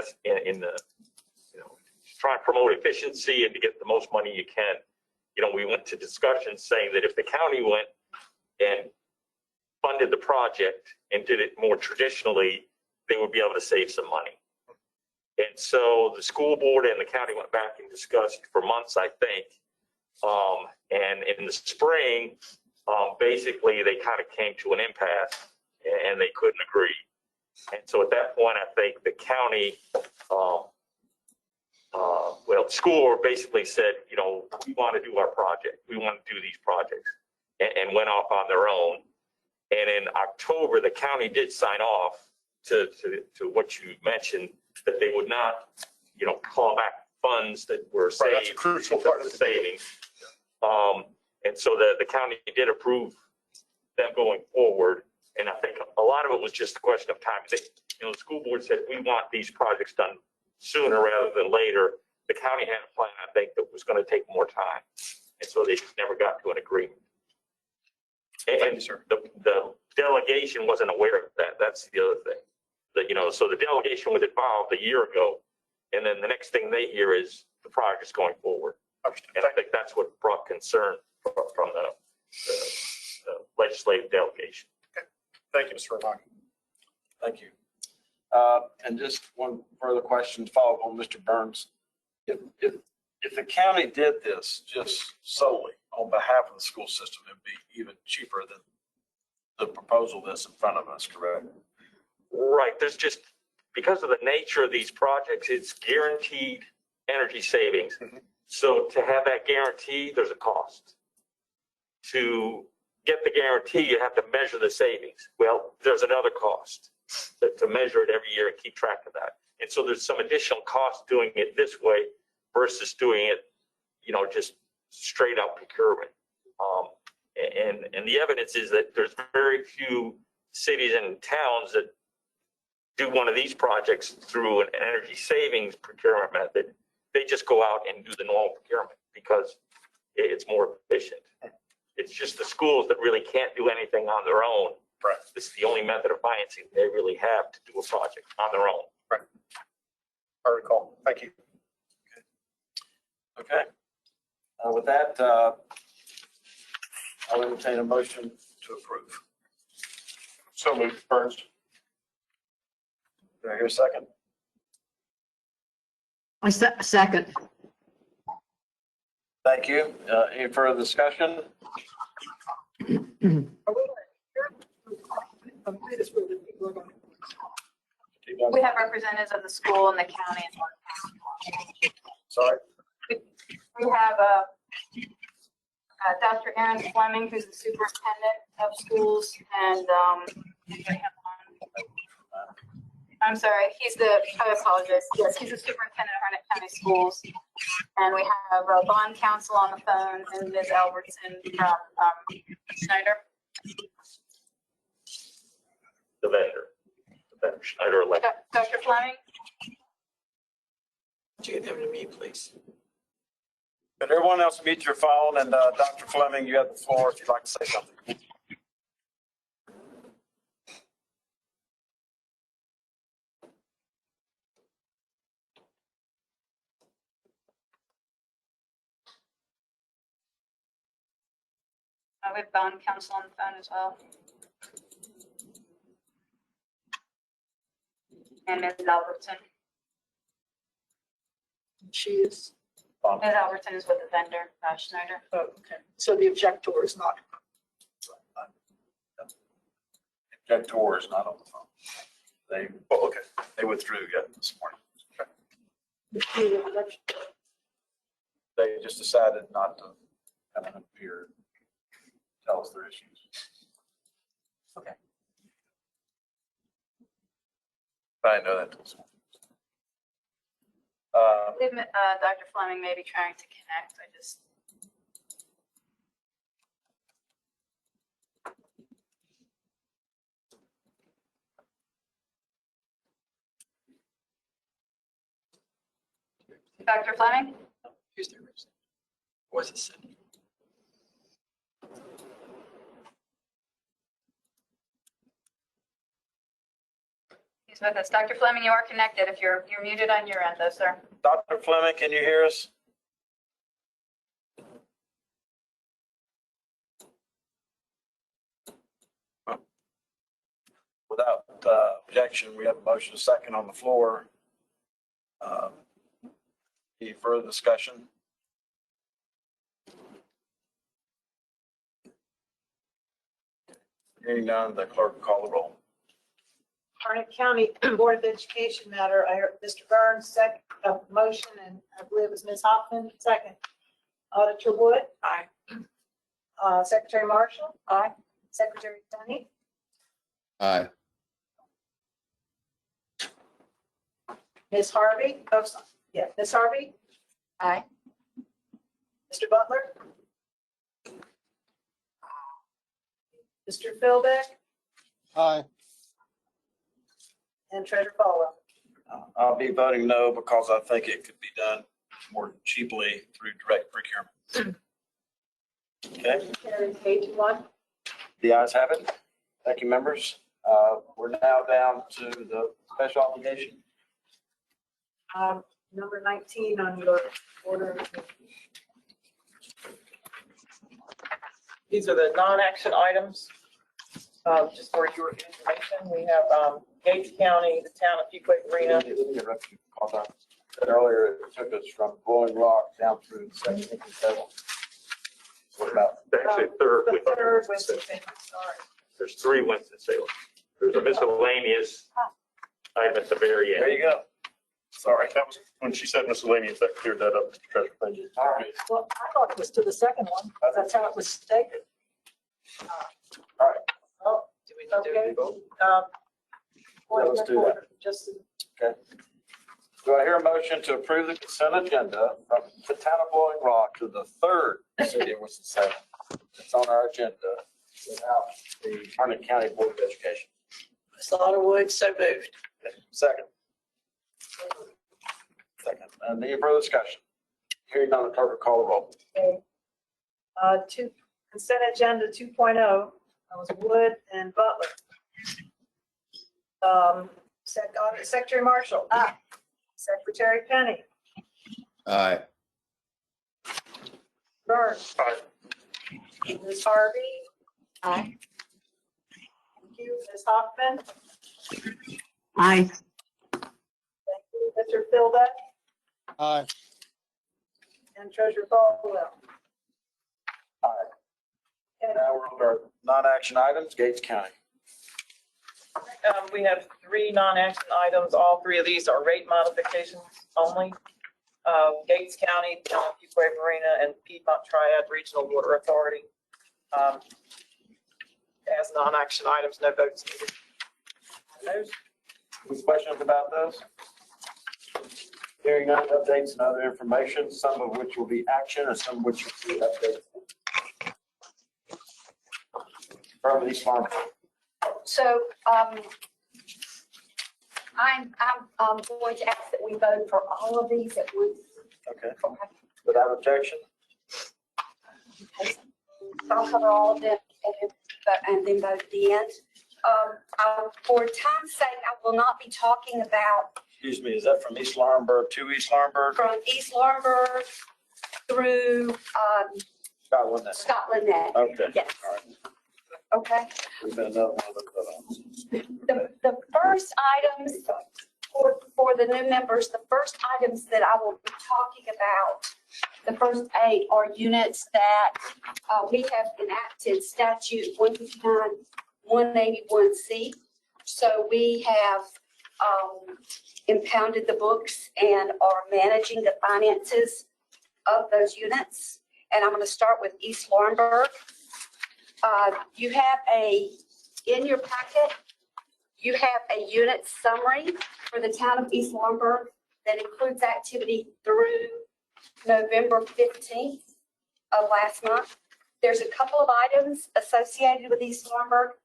trying to promote efficiency and to get the most money you can, we went to discussions saying that if the county went and funded the project and did it more traditionally, they would be able to save some money. And so the school board and the county went back and discussed for months, I think. And in the spring, basically they kind of came to an impasse and they couldn't agree. And so at that point, I think the county, the school board basically said, we want to do our project. We want to do these projects, and went off on their own. And in October, the county did sign off to what you mentioned, that they would not, call back funds that were saved. Right, that's a crucial part of the savings. And so the county did approve them going forward. And I think a lot of it was just a question of time. The school board said, we want these projects done sooner rather than later. The county had a plan, I think, that was going to take more time. And so they just never got to an agreement. And the delegation wasn't aware of that. That's the other thing. So the delegation was involved a year ago. And then the next thing they hear is the project's going forward. And I think that's what brought concern from the legislative delegation. Thank you, Mr. Romano. Thank you. And just one further question to follow up on Mr. Burns. If the county did this just solely on behalf of the school system, it'd be even cheaper than the proposal that's in front of us, correct? Right. There's just, because of the nature of these projects, it's guaranteed energy savings. Mm-hmm. So to have that guarantee, there's a cost. To get the guarantee, you have to measure the savings. Well, there's another cost to measure it every year and keep track of that. And so there's some additional cost doing it this way versus doing it, just straight up procurement. And the evidence is that there's very few cities and towns that do one of these projects through an energy savings procurement method. They just go out and do the normal procurement because it's more efficient. It's just the schools that really can't do anything on their own. Right. This is the only method of financing they really have to do a project on their own. Right. I recall. Thank you. Okay. With that, I'll entertain a motion to approve. So moved, Burns. Do I hear a second? Second. Thank you. Any further discussion? We have representatives of the school and the county. Sorry. We have Dr. Aaron Fleming, who's the superintendent of schools, and I'm sorry, I apologize. Yes, he's the superintendent of Harnett County Schools. And we have bond counsel on the phone and Ms. Albertson from Schneider. The vendor, Schneider Electric. Dr. Fleming? Would you give them to me, please? Could everyone else mute your phone? And Dr. Fleming, you have the floor if you'd like to say something. We have bond counsel on the phone as well. And Ms. Albertson. She is. Ms. Albertson is with the vendor, Schneider. Oh, okay. So the objector is not. Objector is not on the phone. They withdrew this morning. They just decided not to come in and appear, tell us their issues. Okay. I didn't know that till this morning. I believe Dr. Fleming may be trying to connect. I just. Dr. Fleming? Here's their reason. What's it said? He's with us. Dr. Fleming, you are connected. If you're muted on your end, though, sir. Dr. Fleming, can you hear us? Without objection, we have a motion a second on the floor. Any further discussion? Hearing none, the clerk will call the roll. Harnett County Board of Education matter, I heard Mr. Burns, second, motion, and I believe it was Ms. Hoffman, second. Auditor Wood? Aye. Secretary Marshall? Aye. Secretary Dunny? Aye. Ms. Harvey? Oh, sorry. Yeah, Ms. Harvey? Aye. Mr. Butler? Mr. Philbeck? Aye. And Treasurer Falwell? I'll be voting no because I think it could be done more cheaply through direct procurement. Okay, Carries 8-1. the ayes have it. Thank you, members. We're now down to the special obligation. Number 19 on your order. These are the non-action items. Just for your information, we have Gates County, the town of Fuquay Arena. Earlier, it took us from Rolling Rock down through 17th and 7th. What about? Actually, third. The third Winston-Salem, sorry. There's 3 Winston-Salem. There's a miscellaneous item at the very end. There you go. Sorry, that was when she said miscellaneous, that cleared that up, Mr. Treasurer. Thank you. All right. Well, I thought it was to the second one. That's how it was stated. All right. Oh, do we need to Okay. vote? Let's do that. Just, Do I hear a motion to approve the consent agenda from the town of Blowing Rock to the third city of Winston-Salem? It's on our agenda without the Harnett County Board of Education. Ms. Lauderwood, so moved. Second. Second. And any further discussion? Hearing none, the clerk will call the roll. okay. Consent agenda 2.0, that was Wood and Butler. Secretary Marshall. Aye. Secretary Penny. Aye. Burns. Aye. Ms. Harvey. Aye. Thank you. Ms. Hoffman. Aye. Thank you. Mr. Philbeck Aye. and Treasurer Falwell. All right. Now we're on our non-action items, Gates County. We have 3 non-action items. All 3 of these are rate modifications only. Gates County, Town of Fuquay Marina, and Piedmont Triad Regional Water Authority. As non-action items, no votes needed. Those. Any questions about those? Hearing none, updates and other information, some of which will be action and some of which will be updates. From East Farm. So I'm going to ask that we vote for all of these at once. Okay. Without objection? I'll cover all of them and then vote at the end. For time's sake, I will not be talking about Excuse me, is that from East Laurinburg to East Laurinburg? from East Laurinburg through Scotland then. Scotland Neck. Okay. Yes. All right. Okay. We've been another one to look that up. The first items For the new members, the first items that I will be talking about, the first 8 are units that we have enacted statute 159-181C. So we have impounded the books and are managing the finances of those units. And I'm going to start with East Laurinburg. You have in your packet, you have a unit summary for the town of East Laurinburg that includes activity through November 15th of last month. There's a couple of items associated with East Laurinburg.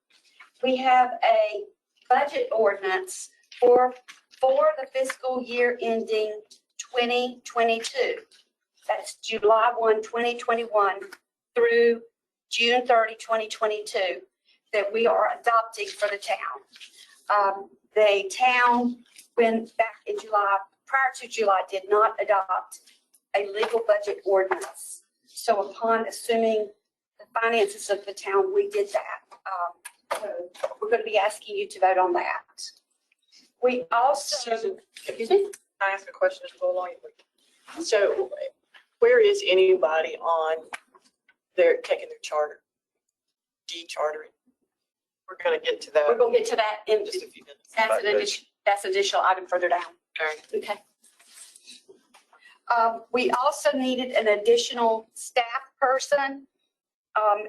We have a budget ordinance for the fiscal year ending 2022. That's July 1, 2021 through June 30, 2022, that we are adopting for the town. The town, when back in July, prior to July, did not adopt a legal budget ordinance. So upon assuming the finances of the town, we did that. So we're going to be asking you to vote on that. We also, Susan, excuse me? Can I ask a question to go along with? So where is anybody on their taking their charter? De-chartering? We're going to get to that We're going to get to that in just a few minutes. that's an additional item further down. All right. Okay. We also needed an additional staff person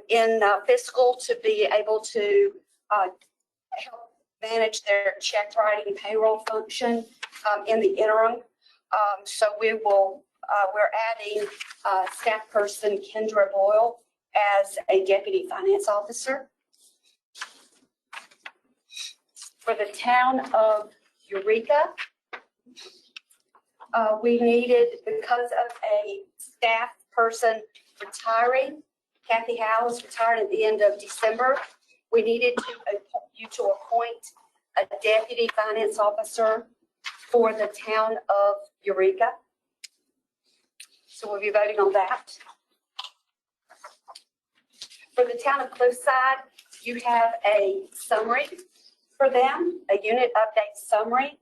in fiscal to be able to help manage their check writing payroll function in the interim. So we're adding staff person Kendra Boyle as a deputy finance officer. For the town of Eureka, we needed, because of a staff person retiring, Kathy Howe is retired at the end of December, we needed you to appoint a deputy finance officer for the town of Eureka. So we'll be voting on that. For the town of Cliffside, you have a summary for them, a unit update summary.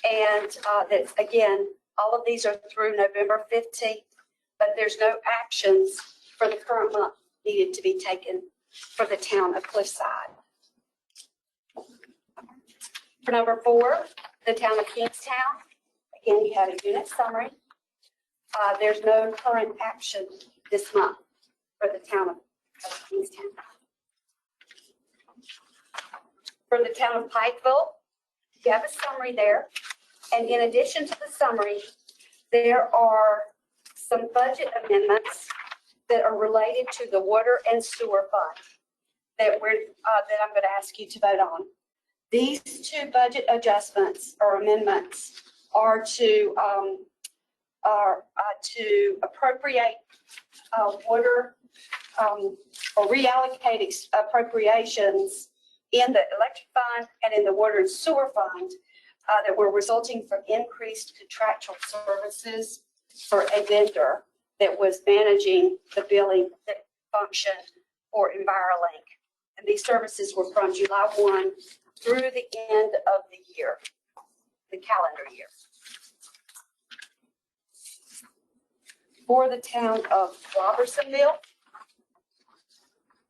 And that's, again, all of these are through November 15th, but there's no actions for the current month needed to be taken for the town of Cliffside. For number 4, the town of Kingstown, again, you have a unit summary. There's no current action this month for the town of Kingstown. For the town of Pikeville, you have a summary there. And in addition to the summary, there are some budget amendments that are related to the water and sewer fund that I'm going to ask you to vote on. These 2 budget adjustments or amendments are to appropriate water or reallocate appropriations in the electric fund and in the water and sewer fund that were resulting from increased contractual services for a vendor that was managing the billing function for EnviroLink. And these services were from July 1 through the end of the year, the calendar year. For the town of Robertsonville,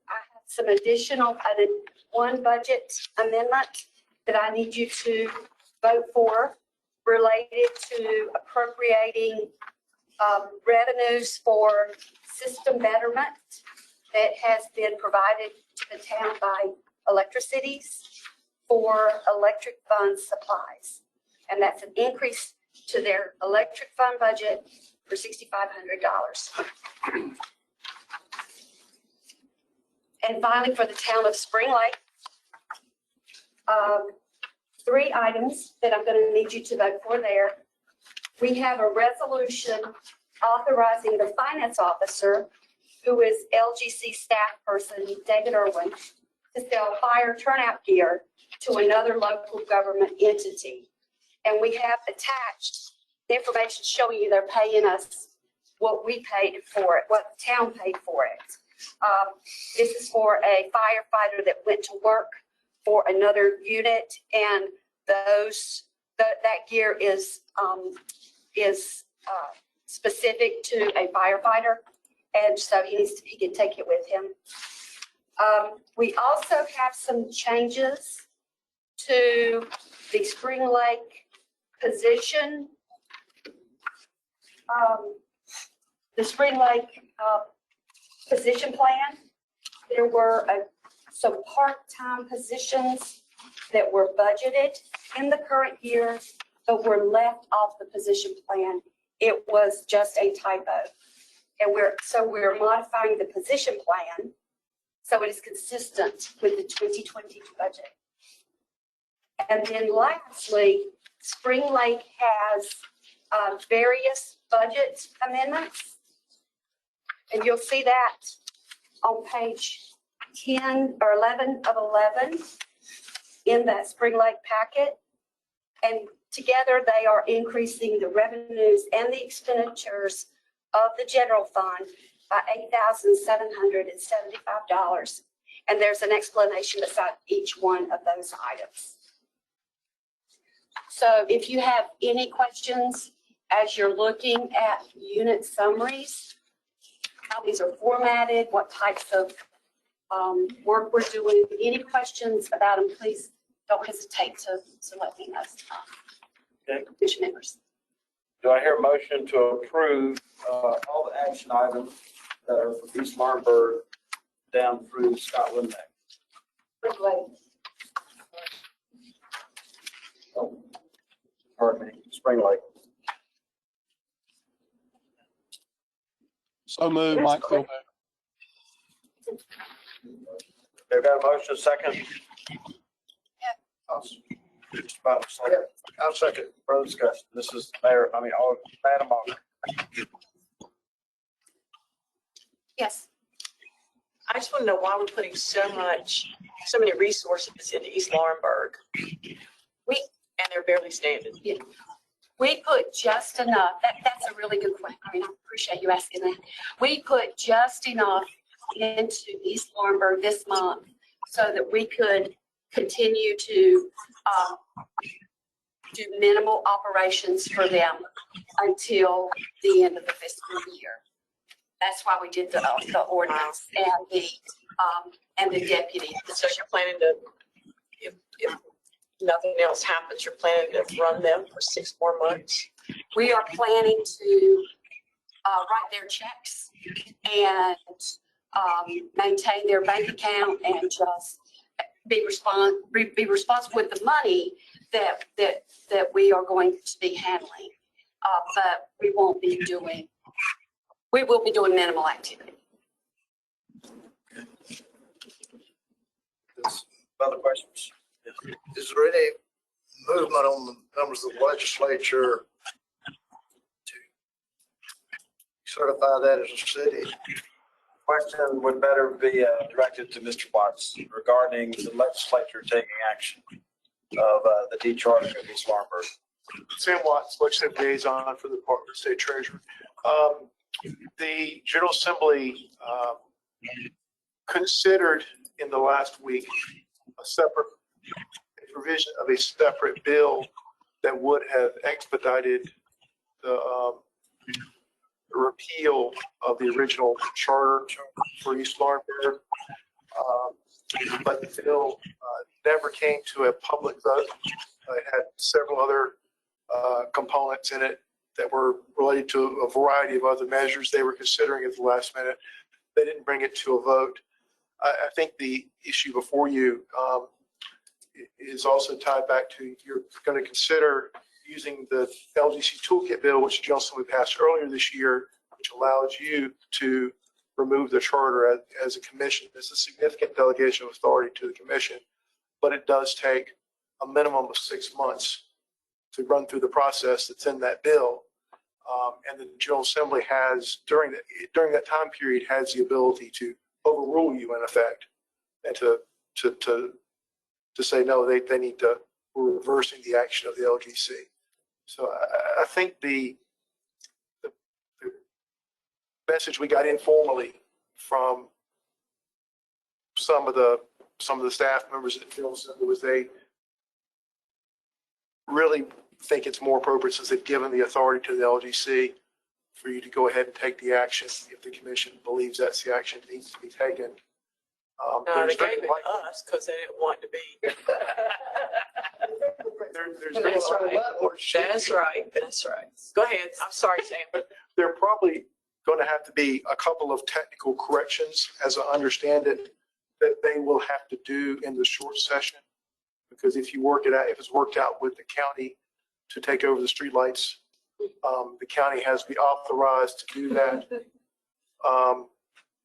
I have some additional, one budget amendment that I need you to vote for related to appropriating revenues for system betterment that has been provided to the town by Electricities for electric fund supplies. And that's an increase to their electric fund budget for $6,500. And finally, for the town of Spring Lake, 3 items that I'm going to need you to vote for there. We have a resolution authorizing the finance officer, who is LGC staff person David Irwin, to sell fire turnout gear to another local government entity. And we have attached the information showing you they're paying us what we paid for it, what the town paid for it. This is for a firefighter that went to work for another unit, and those that gear is specific to a firefighter, and so he can take it with him. We also have some changes to the Spring Lake position. The Spring Lake position plan. There were some part-time positions that were budgeted in the current year, but were left off the position plan. It was just a typo. And we're modifying the position plan so it is consistent with the 2020 budget. And then lastly, Spring Lake has various budget amendments. And you'll see that on page 10 or 11 of 11 in that Spring Lake packet. And together they are increasing the revenues and the expenditures of the general fund by $8,775. And there's an explanation beside each one of those items. So if you have any questions as you're looking at unit summaries, how these are formatted, what types of work we're doing, any questions about them, please don't hesitate to let me know. Commission members. Do I hear a motion to approve all the action items that are from East Marburg down through Scotland Neck? Pardon me, Spring Lake. So moved, Mike Philbeck. They've got a motion, second. Just about a second. I'll second. Further discussion. This is Mayor, Madam Auditor. Yes. I just want to know why we're putting so many resources into East Laurinburg. And they're barely standing. Yeah. We put just enough. That's a really good question. I appreciate you asking that. We put just enough into East Laurinburg this month so that we could continue to do minimal operations for them until the end of the fiscal year. That's why we did the ordinance and the deputy. So you're planning to, if nothing else happens, you're planning to run them for 6 more months? We are planning to write their checks and maintain their bank account and just be responsible with the money that we are going to be handling. But we will be doing minimal activity. Other questions? Is there any movement on the members of the legislature to certify that as a city? Question would better be directed to Mr. Watts regarding the legislature taking action of the decharting of East Laurinburg. Sam Watts, legislative liaison for the Department of State Treasury. The General Assembly considered in the last week a provision of a separate bill that would have expedited the repeal of the original charter for East Laurinburg. But the bill never came to a public vote. It had several other components in it that were related to a variety of other measures they were considering at the last minute. They didn't bring it to a vote. I think the issue before you is also tied back to you're going to consider using the LGC toolkit bill, which General Assembly passed earlier this year, which allows you to remove the charter as a commission. It's a significant delegation of authority to the commission, but it does take a minimum of 6 months to run through the process that's in that bill. And the General Assembly has, during that time period, has the ability to overrule you in effect and to say, no, they need to, we're reversing the action of the LGC. So I think the message we got informally from some of the staff members at the General Assembly was they really think it's more appropriate, since they've given the authority to the LGC, for you to go ahead and take the action if the commission believes that's the action that needs to be taken. No, they There's gave very it to likely- us because they didn't want to be. there's That's very right. That's right. That's right. Go ahead. I'm sorry, Sam. There are probably going to have to be a couple of technical corrections, as I understand it, that they will have to do in the short session. Because if you work it out, if it's worked out with the county to take over the streetlights, the county has to be authorized to do that.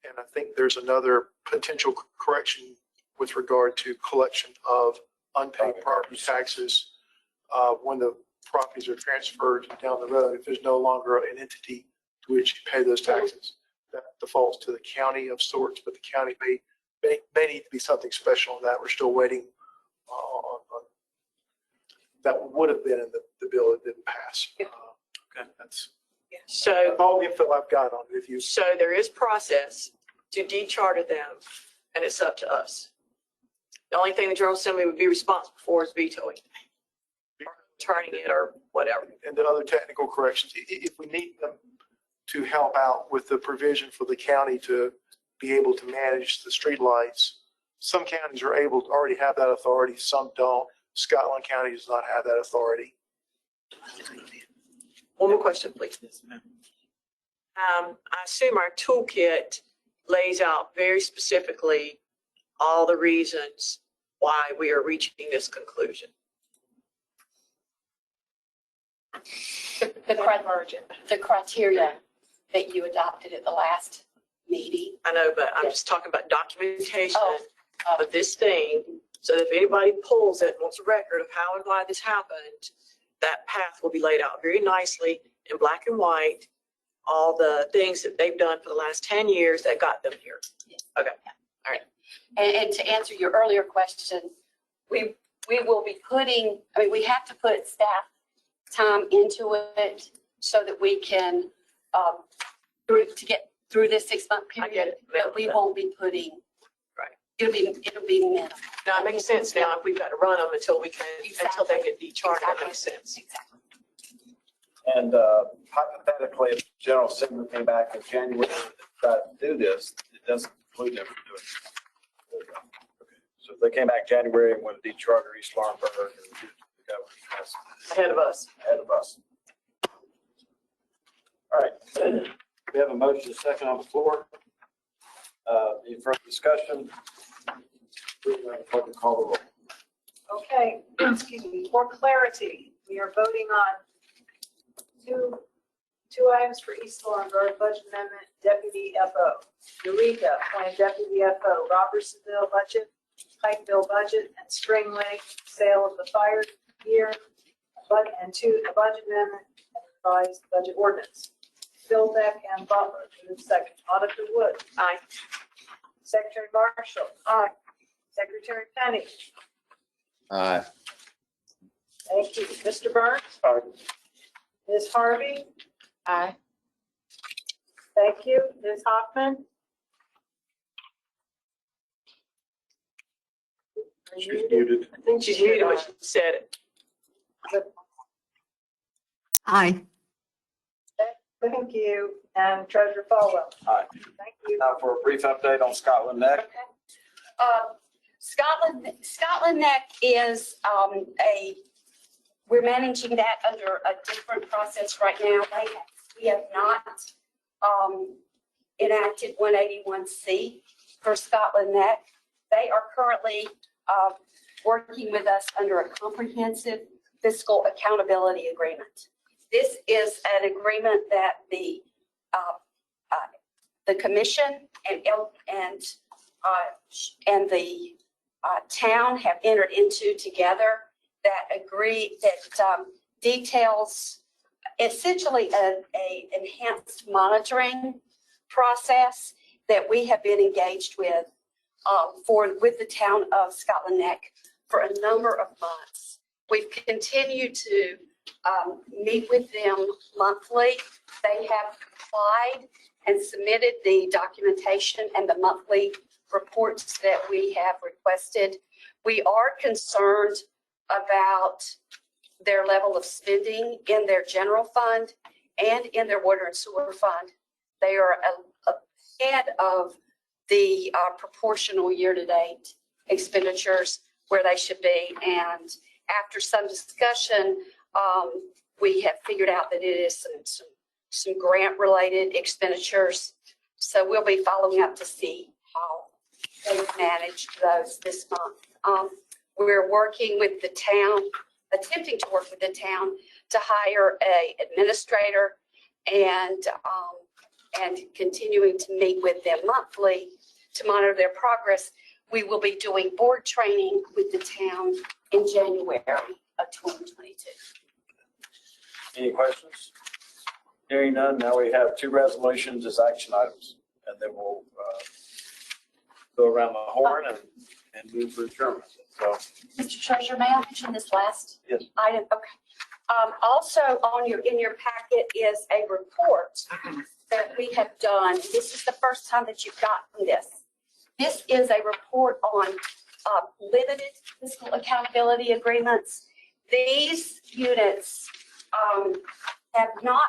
And I think there's another potential correction with regard to collection of unpaid property taxes when the properties are transferred down the road. If there's no longer an entity to which you pay those taxes, that defaults to the county of sorts, but the county may need to be something special on that. We're still waiting on that would have been in the bill that didn't pass. Okay, that's So, all the info I've got on it. If you so there is process to decharter them, and it's up to us. The only thing the General Assembly would be responsible for is vetoing, or turning it, or whatever. and the other technical corrections, if we need them to help out with the provision for the county to be able to manage the streetlights. Some counties are able to already have that authority, some don't. Scotland County does not have that authority. One more question, please. I assume our toolkit lays out very specifically all the reasons why we are reaching this conclusion. The criteria that you adopted at the last meeting. I know, but I'm just talking about documentation of this thing, so that if anybody pulls it and wants a record of how and why this happened, that path will be laid out very nicely in black and white, all the things that they've done for the last 10 years that got them here. Okay, all right. And to answer your earlier question, we will be putting, we have to put staff time into it so that we can, to get through this 6-month period. I get it. But we won't be putting. Right. It'll be minimal. Now, it makes sense now if we've got to run them until we can, until they get decharged, that makes sense. Exactly. And hypothetically, if General Assembly came back in January and tried to do this, it doesn't include them doing it. So if they came back January and wanted to decharter East Laurinburg, and the government has Ahead of us. ahead of us. All right, we have a motion, a second on the floor. Any further discussion? Please, Madam Clerk, call the roll. Okay, excuse me, for clarity, we are voting on two items for East Laurinburg, budget amendment, deputy FO. Eureka, appointed deputy FO, Robertsonville budget, Pikeville budget, and Spring Lake sale of the fire gear, and a budget amendment and revised budget ordinance. Phil Beck and Butler, move second. Auditor Wood. Aye. Secretary Marshall. Aye. Secretary Penny. Aye. Thank you. Mr. Burns. Aye. Ms. Harvey. Aye. Thank you. Ms. Hoffman. She's muted. I think she's muted, but she said it. Aye. Thank you. And Treasurer Falwell. Aye. Thank you. Now for a brief update on Scotland Neck. Scotland Neck is we're managing that under a different process right now. We have not enacted 181C for Scotland Neck. They are currently working with us under a comprehensive fiscal accountability agreement. This is an agreement that the commission and the town have entered into together that details essentially a enhanced monitoring process that we have been engaged with with the town of Scotland Neck for a number of months. We've continued to meet with them monthly. They have complied and submitted the documentation and the monthly reports that we have requested. We are concerned about their level of spending in their general fund and in their water and sewer fund. They are ahead of the proportional year-to-date expenditures where they should be. And after some discussion, we have figured out that it is some grant-related expenditures. So we'll be following up to see how they've managed those this month. We're working with the town, attempting to work with the town to hire a administrator and continuing to meet with them monthly to monitor their progress. We will be doing board training with the town in January of 2022. Any questions? Hearing none, now we have two resolutions as action items, and then we'll go around the horn and move for adjournment. So, Mr. Treasurer, may I mention this last yes. item? Okay. Also in your packet is a report that we have done. This is the first time that you've gotten this. This is a report on limited fiscal accountability agreements. These units have not,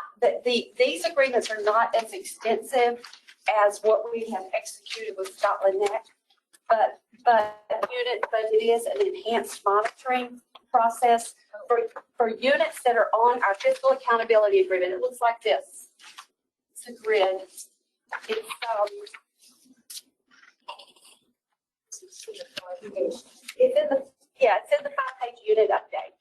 these agreements are not as extensive as what we have executed with Scotland Neck, but it is an enhanced monitoring process for units that are on our fiscal accountability agreement. It looks like this. It's a grid. It's in the 5-page unit update.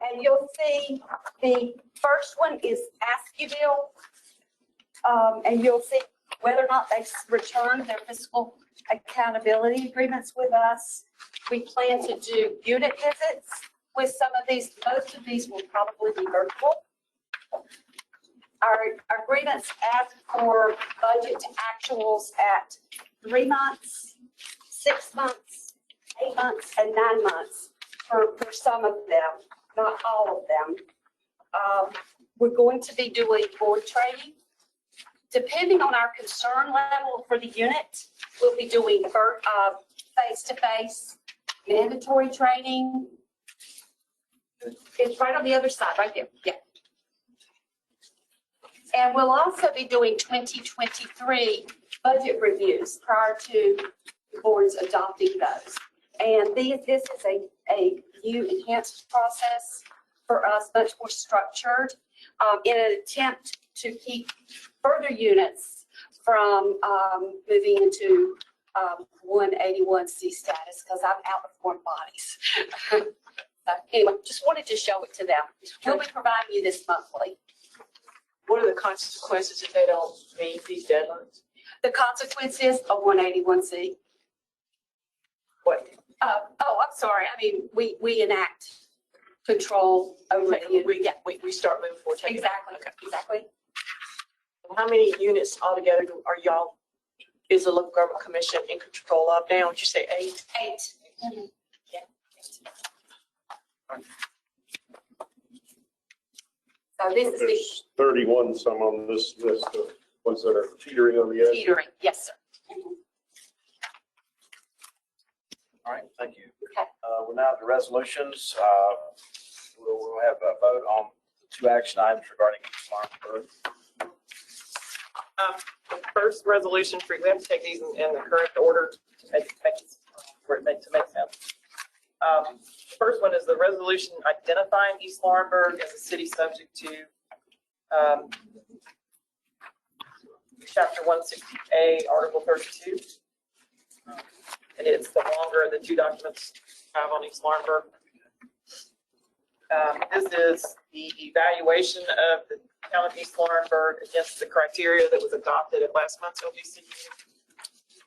And you'll see the first one is Askew-Bill, and you'll see whether or not they've returned their fiscal accountability agreements with us. We plan to do unit visits with some of these. Most of these will probably be virtual. Our agreements ask for budget to actuals at 3 months, 6 months, 8 months, and 9 months for some of them, not all of them. We're going to be doing board training. Depending on our concern level for the unit, we'll be doing face-to-face mandatory training. It's right on the other side, right there. Yeah. And we'll also be doing 2023 budget reviews prior to the boards adopting those. And this is a new enhanced process for us, much more structured, in an attempt to keep further units from moving into 181C status, because I'm out of foreign bodies. Anyway, just wanted to show it to them. We'll be providing you this monthly. What are the consequences if they don't meet these deadlines? The consequence is a 181C. What? I'm sorry. I mean, we enact control over the unit. We start moving forward. Exactly. Okay. Exactly. How many units altogether is the local government commission in control of now? Would you say 8? 8. Mm-hmm. Yeah. 8. So this is There's 31 some on this list of ones that are teetering on the edge. teetering. Yes, sir. Mm-hmm. All right, thank you. Okay. We're now to resolutions. We'll have a vote on the 2 action items regarding Lawrenceburg. The first resolution, we have to take these in the current order to make sense. The first one is the resolution identifying East Laurinburg as a city subject to Chapter 160A, Article 32. And it's the longer of the 2 documents I have on East Laurinburg. This is the evaluation of the Town of East Laurinburg against the criteria that was adopted at last month's OBC meeting.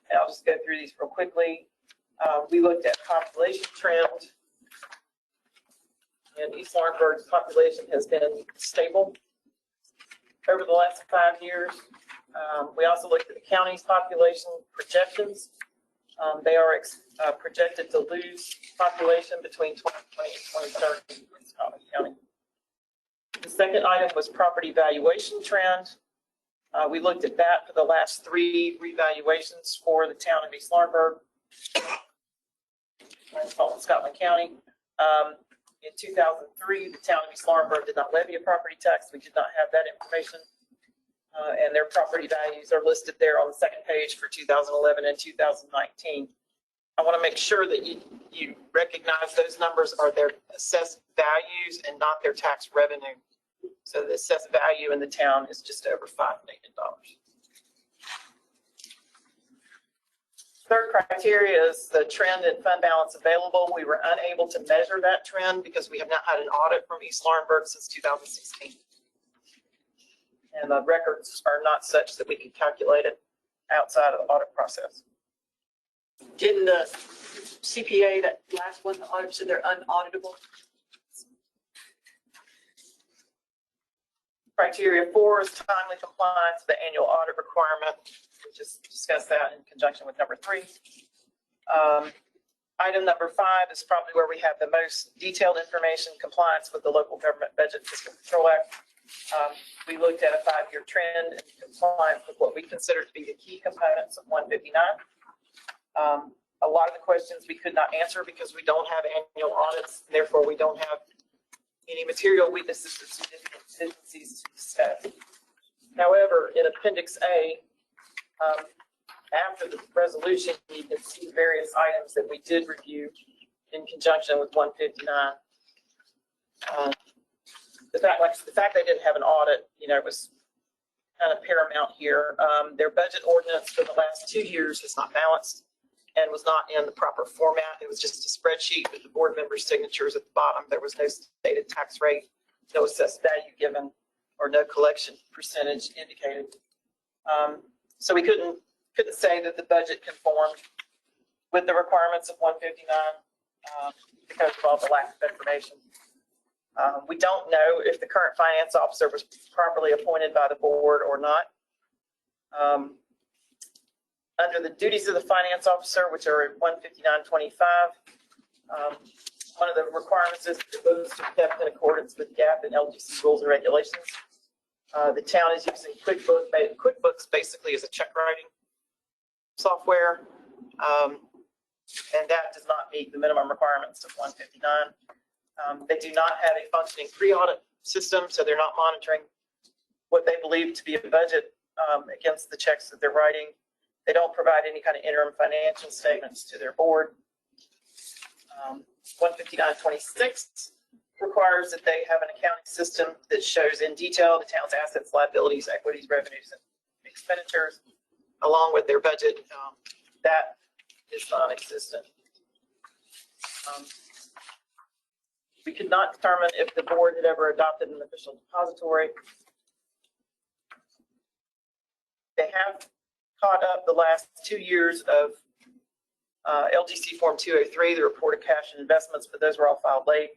And I'll just go through these real quickly. We looked at population trend, and East Laurinburg's population has been stable over the last 5 years. We also looked at the county's population projections. They are projected to lose population between 2020 and 2030 in Scotland County. The second item was property valuation trend. We looked at that for the last 3 revaluations for the town of East Laurinburg, Scotland County. In 2003, the town of East Laurinburg did not levy a property tax. We did not have that information. And their property values are listed there on the second page for 2011 and 2019. I want to make sure that you recognize those numbers are their assessed values and not their tax revenue. So the assessed value in the town is just over $5 million. Third criteria is the trend in fund balance available. We were unable to measure that trend because we have not had an audit from East Laurinburg since 2016. And the records are not such that we can calculate it outside of the audit process. Didn't the CPA, that last one, the audit said they're unauditable? Criteria 4 is timely compliance with the annual audit requirement. We just discussed that in conjunction with number 3. Item number 5 is probably where we have the most detailed information, compliance with the Local Government Budget Fiscal Control Act. We looked at a 5-year trend in compliance with what we consider to be the key components of 159. A lot of the questions we could not answer because we don't have annual audits, and therefore we don't have any material weaknesses or significant deficiencies to discuss. However, in Appendix A, after the resolution, you can see various items that we did review in conjunction with 159. The fact they didn't have an audit, was kind of paramount here. Their budget ordinance for the last 2 years is not balanced and was not in the proper format. It was just a spreadsheet with the board members' signatures at the bottom. There was no stated tax rate, no assessed value given, or no collection percentage indicated. So we couldn't say that the budget conformed with the requirements of 159 because of all the lack of information. We don't know if the current finance officer was properly appointed by the board or not. Under the duties of the finance officer, which are at 159.25, one of the requirements is that those are kept in accordance with GAAP and LGC rules and regulations. The town is using QuickBooks. QuickBooks basically is a check writing software, and that does not meet the minimum requirements of 159. They do not have a functioning pre-audit system, so they're not monitoring what they believe to be a budget against the checks that they're writing. They don't provide any kind of interim financial statements to their board. 159.26 requires that they have an accounting system that shows in detail the town's assets, liabilities, equities, revenues, and expenditures, along with their budget. That is non-existent. We could not determine if the board had ever adopted an official depository. They have caught up the last 2 years of LGC Form 203, the report of cash and investments, but those were all filed late,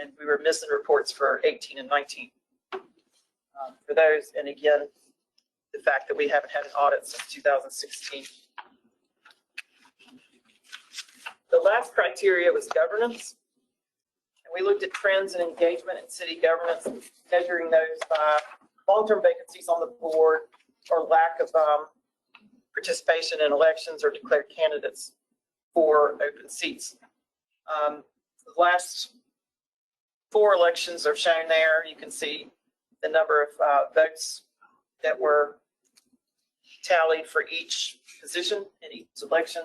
and we were missing reports for 18 and 19 for those. And again, the fact that we haven't had an audit since 2016. The last criteria was governance. And we looked at trends in engagement in city governance, measuring those by long-term vacancies on the board or lack of participation in elections or declared candidates for open seats. The last 4 elections are shown there. You can see the number of votes that were tallied for each position in each election.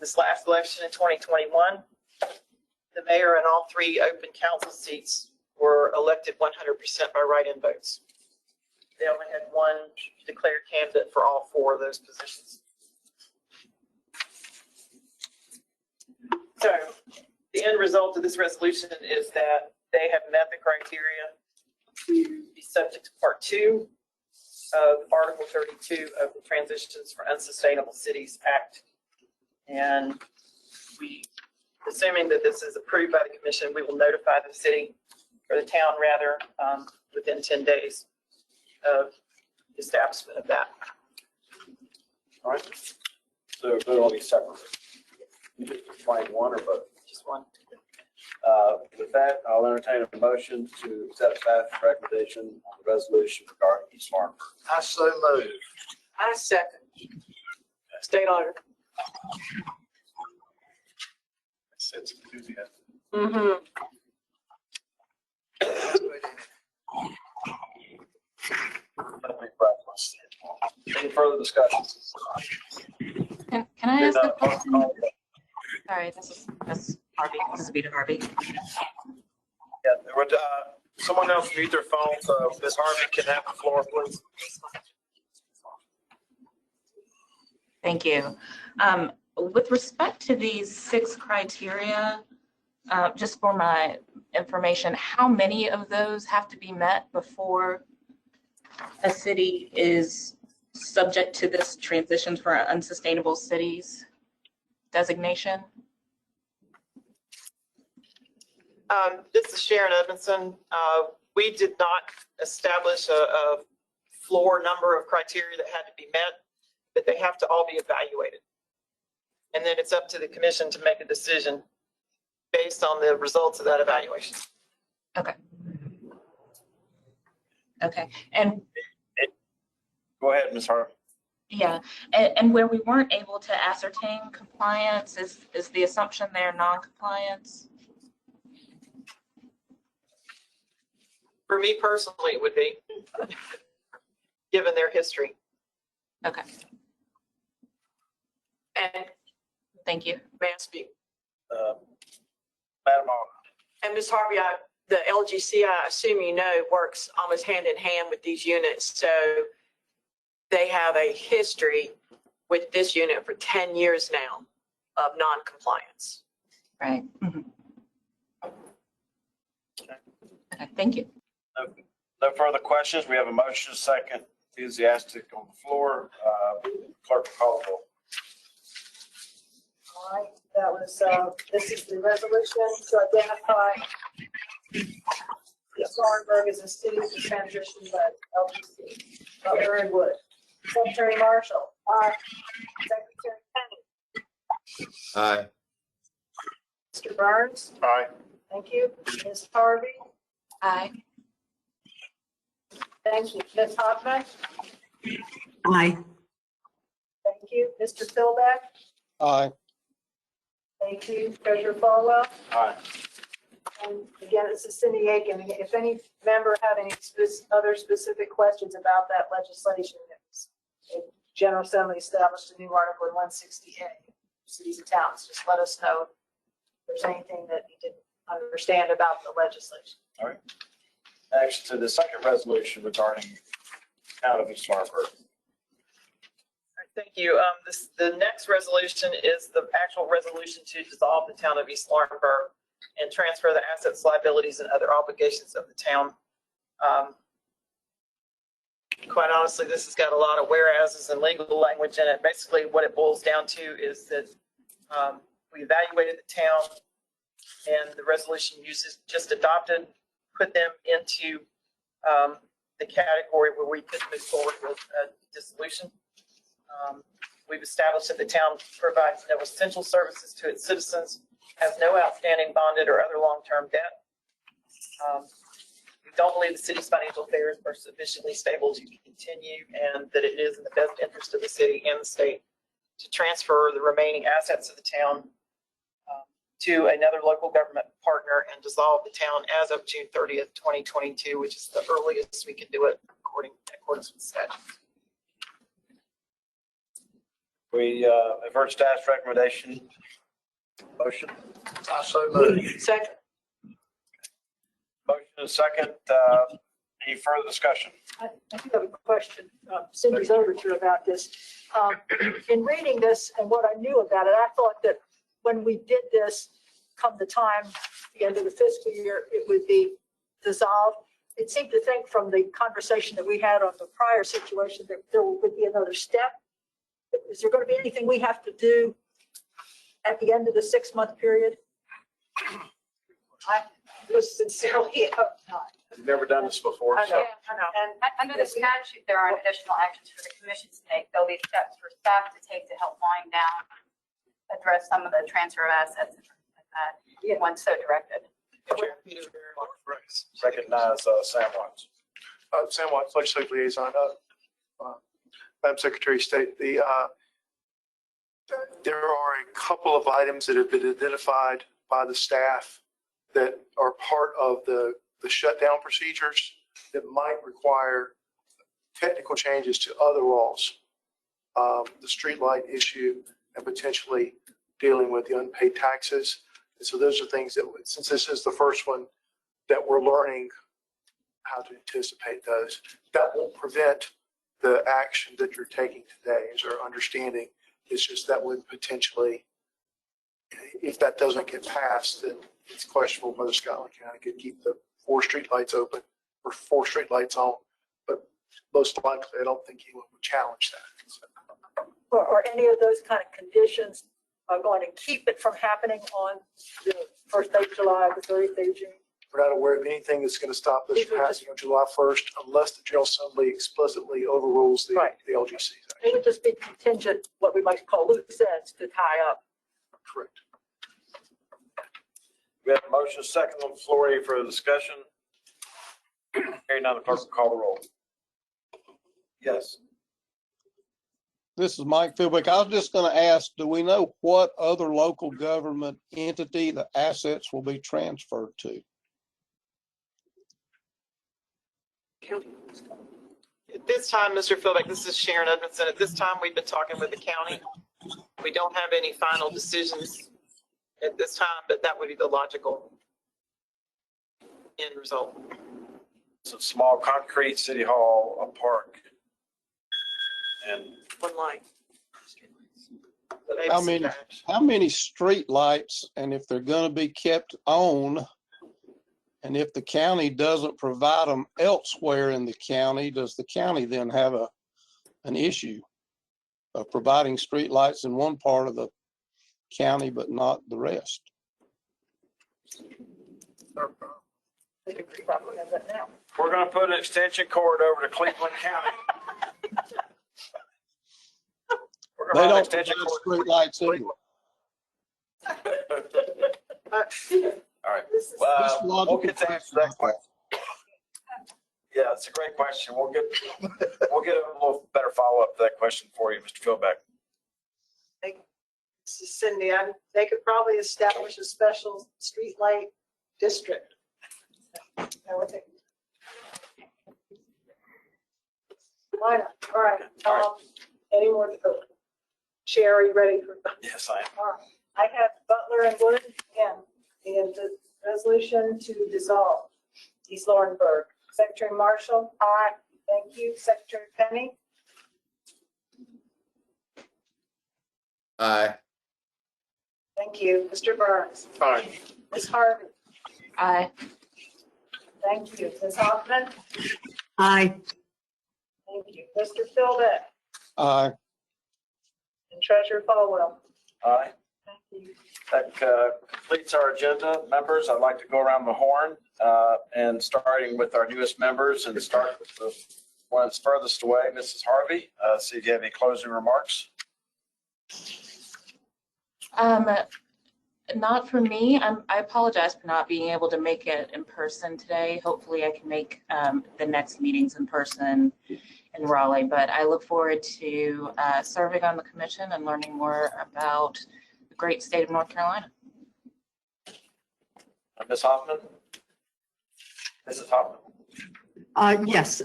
This last election in 2021, the mayor and all 3 open council seats were elected 100% by write-in votes. They only had 1 declared candidate for all 4 of those positions. So the end result of this resolution is that they have met the criteria to be subject to Part 2 of Article 32 of the Transitions for Unsustainable Cities Act. And assuming that this is approved by the commission, we will notify the city, or the town rather, within 10 days of the establishment of that. All right. So vote on these separately. You just explain one or both? Just one. With that, I'll entertain a motion to accept staff's recommendation on the resolution regarding East Laurinburg. I so move. I second. State auditor. Sense of enthusiasm. Mm-hmm. Any further discussion? Can I ask a question? Sorry, this is Ms. Harvey. This is Vita Harvey. Yeah, would, someone else mute their phone, so Ms. Harvey can have the floor, please. Thank you. With respect to these 6 criteria, just for my information, how many of those have to be met before a city is subject to this transition for unsustainable cities designation? This is Sharon Edmondson. We did not establish a floor number of criteria that had to be met, but they have to all be evaluated. And then it's up to the commission to make a decision based on the results of that evaluation. Okay. Okay. And go ahead, Ms. Harvey. yeah, and where we weren't able to ascertain compliance, is the assumption there non-compliance? For me personally, it would be, given their history. Okay. And thank you. May I speak? Madam Augur. And Ms. Harvey, the LGC, I assume you know, works almost hand in hand with these units. So they have a history with this unit for 10 years now of non-compliance. Right. Mm-hmm. Okay, thank you. No further questions. We have a motion, second, enthusiastic on the floor. Clerk, call the roll. All right, that was, this is the resolution to identify Spartanburg as a city to transition by LGC. Butler and Wood. Secretary Marshall. Aye. Secretary Kenny. Aye. Mr. Burns. Aye. Thank you. Ms. Harvey. Aye. Thank you. Ms. Hoffman. Aye. Thank you. Mr. Philbeck. Aye. Thank you. Treasurer Falwell. Aye. And again, this is Cindy Aiken. If any member have any other specific questions about that legislation, the General Assembly established a new article in 160A, cities and towns. Just let us know if there's anything that you didn't understand about the legislation. All right. Next to the second resolution regarding Town of Kingstown. Thank you. The next resolution is the actual resolution to dissolve the town of East Laurinburg and transfer the assets, liabilities, and other obligations of the town. Quite honestly, this has got a lot of whereases and legal language in it. Basically, what it boils down to is that we evaluated the town, and the resolution uses just adopted, put them into the category where we could move forward with dissolution. We've established that the town provides no essential services to its citizens, has no outstanding bonded or other long-term debt. We don't believe the city's financial affairs are sufficiently stable to continue, and that it is in the best interest of the city and the state to transfer the remaining assets of the town to another local government partner and dissolve the town as of June 30th, 2022, which is the earliest we can do it in accordance with statute. We have heard staff's recommendation. Motion. I so moved. Second. Motion is second. Any further discussion? I do have a question, Cindy's Overture, about this. In reading this and what I knew about it, I thought that when we did this, come the time, the end of the fiscal year, it would be dissolved. It seemed to think from the conversation that we had on the prior situation that there would be another step. Is there going to be anything we have to do at the end of the 6-month period? I was sincerely hope not. We've never done this before. I know. And under the statute, there are additional actions for the commission to take. There'll be steps for staff to take to help wind down, address some of the transfer of assets and things like that, once so directed. Recognize Sam Watts. Sam Watts, Legislative Liaison. Madam Secretary of State, there are a couple of items that have been identified by the staff that are part of the shutdown procedures that might require technical changes to other laws. The streetlight issue and potentially dealing with the unpaid taxes. And so those are things that, since this is the first one, that we're learning how to anticipate those. That won't prevent the action that you're taking today, is our understanding. It's just that would potentially, if that doesn't get passed, then it's questionable whether Scotland County could keep the 4 streetlights open or 4 streetlights on. But most likely, I don't think anyone would challenge that. So. Or any of those kind of conditions are going to keep it from happening on the first day of July, the 30th day of June? We're not aware of anything that's going to stop this from passing on July 1st unless the General Assembly explicitly overrules the LGC. It would just be contingent, what we might call loose ends to tie up. Correct. We have a motion second on the floor. Any further discussion? Hearing none, the clerk will call the roll. Yes. This is Mike Philbick. I was just going to ask, do we know what other local government entity the assets will be transferred to? At this time, Mr. Philbick, this is Sharon Edmondson. At this time, we've been talking with the county. We don't have any final decisions at this time, but that would be the logical end result. It's a small concrete, city hall, a park, and one light. How many street lights, and if they're going to be kept on, and if the county doesn't provide them elsewhere in the county, does the county then have an issue of providing street lights in one part of the county but not the rest? we're going to put an extension cord over to Cleveland County. They don't provide street lights anyway. All right. We'll get to answer that question. Yeah, it's a great question. We'll get a little better follow-up to that question for you, Mr. Philbeck. This is Cindy. They could probably establish a special streetlight district. Why not? All right. Any more? Chair, are you ready for? Yes, I am. All right. I have Butler and Wood again. The resolution to dissolve East Laurinburg. Secretary Marshall? Aye. Thank you. Secretary Penny? Aye. Thank you. Mr. Burns? Aye. Ms. Harvey? Aye. Thank you. Ms. Hoffman? Aye. Thank you. Mr. Philbeck? Aye. And Treasurer Falwell? Aye. Thank you. That completes our agenda. Members, I'd like to go around the horn and starting with our newest members and start with the one that's furthest away, Mrs. Harvey. See if you have any closing remarks. Not for me. I apologize for not being able to make it in person today. Hopefully I can make the next meetings in person in Raleigh, but I look forward to serving on the commission and learning more about the great state of North Carolina. Ms. Hoffman? Mrs. Hoffman? Yes.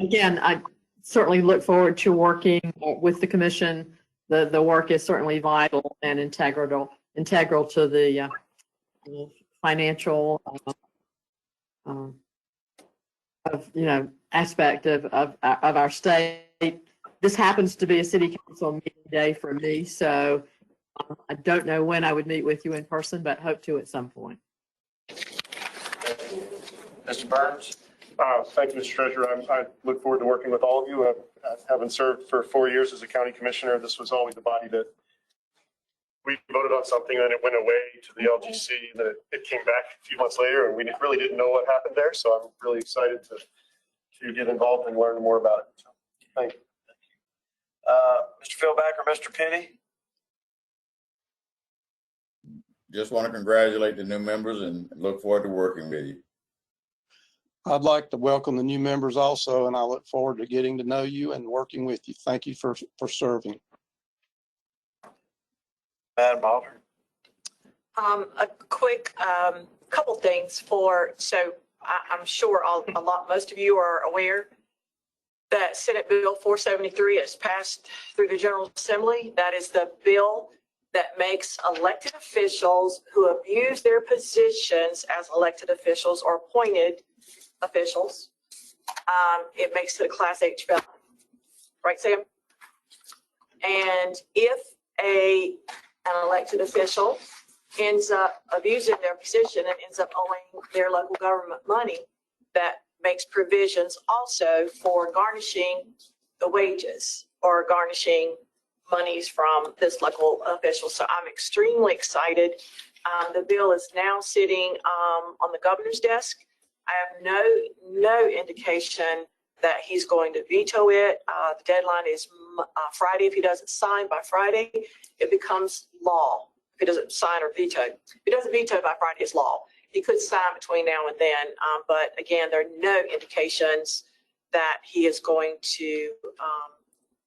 Again, I certainly look forward to working with the commission. The work is certainly vital and integral to the financial aspect of our state. This happens to be a city council meeting day for me, so I don't know when I would meet with you in person, but hope to at some point. Mr. Burns? Thank you, Mr. Treasurer. I look forward to working with all of you. Having served for 4 years as a county commissioner, this was always the body that we voted on something and it went away to the LGC, and then it came back a few months later and we really didn't know what happened there. So I'm really excited to get involved and learn more about it. So, thank you. Mr. Philbeck or Mr. Penny? Just want to congratulate the new members and look forward to working with you. I'd like to welcome the new members also, and I look forward to getting to know you and working with you. Thank you for serving. Madam Alder? A quick couple things I'm sure most of you are aware that Senate Bill 473 has passed through the General Assembly. That is the bill that makes elected officials who abuse their positions as elected officials or appointed officials, it makes it a Class H felony. Right, Sam? And if an elected official ends up abusing their position and ends up owing their local government money, that makes provisions also for garnishing the wages or garnishing monies from this local official. So I'm extremely excited. The bill is now sitting on the governor's desk. I have no indication that he's going to veto it. The deadline is Friday. If he doesn't sign by Friday, it becomes law. If he doesn't sign or veto. If he doesn't veto by Friday, it's law. He could sign between now and then, but again, there are no indications that he is going to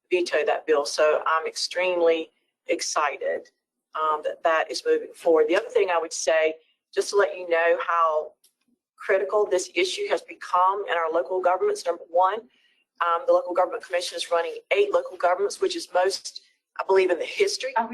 veto that bill. So I'm extremely excited that is moving forward. The other thing I would say, just to let you know how critical this issue has become in our local governments. Number one, the local government commission is running 8 local governments, which is most, I believe, in the history of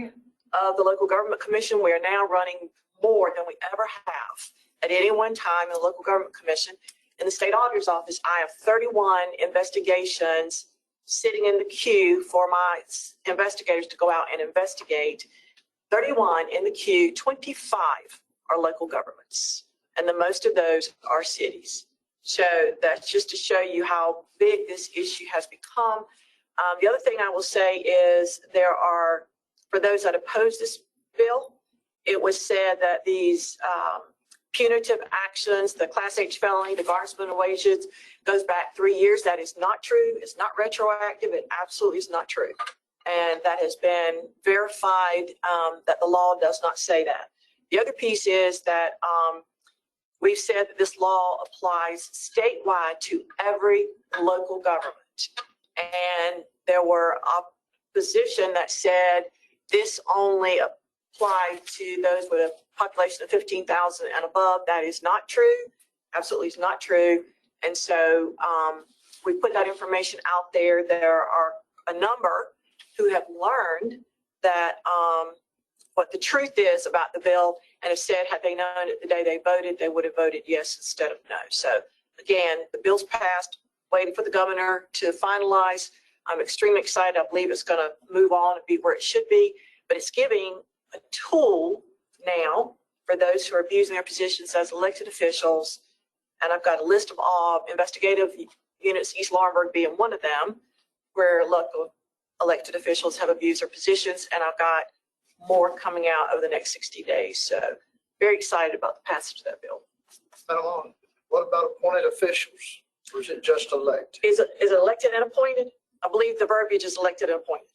the local government commission. We are now running more than we ever have at any one time in the local government commission. In the state auditor's office, I have 31 investigations sitting in the queue for my investigators to go out and investigate. 31 in the queue, 25 are local governments, and the most of those are cities. So that's just to show you how big this issue has become. The other thing I will say is there are, for those that oppose this bill, it was said that these punitive actions, the Class H felony, the garnishment of wages, goes back 3 years. That is not true. It's not retroactive. It absolutely is not true. And that has been verified that the law does not say that. The other piece is that we've said that this law applies statewide to every local government. And there were opposition that said this only applied to those with a population of 15,000 and above. That is not true. Absolutely is not true. And so we put that information out there. There are a number who have learned that what the truth is about the bill and have said had they known it the day they voted, they would have voted yes instead of no. So again, the bill's passed, waiting for the governor to finalize. I'm extremely excited. I believe it's going to move on and be where it should be, but it's giving a tool now for those who are abusing their positions as elected officials. And I've got a list of all investigative units, East Laurinburg being one of them, where local elected officials have abused their positions. And I've got more coming out over the next 60 days. So very excited about the passage of that bill. What about appointed officials? Or is it just elected? Is it elected and appointed? I believe the verbiage is elected and appointed.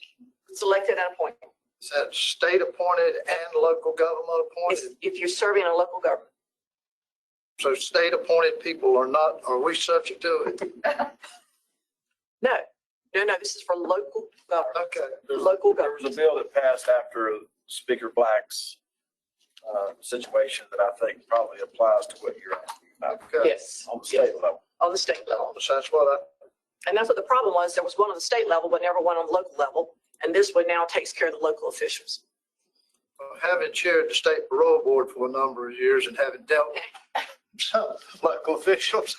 It's elected and appointed. Is that state appointed and local government appointed? If you're serving in a local government. So state appointed people are we subject to it? No, this is for local government. Okay. Local There government. was a bill that passed after Speaker Black's situation that I think probably applies to what you're asking about. Okay. Yes. On the state level. On the state level. So that's what And that's what the problem was. There was one on the state level, but never one on the local level. And this one now takes care of the local officials. having chaired the state parole board for a number of years and having dealt with some local officials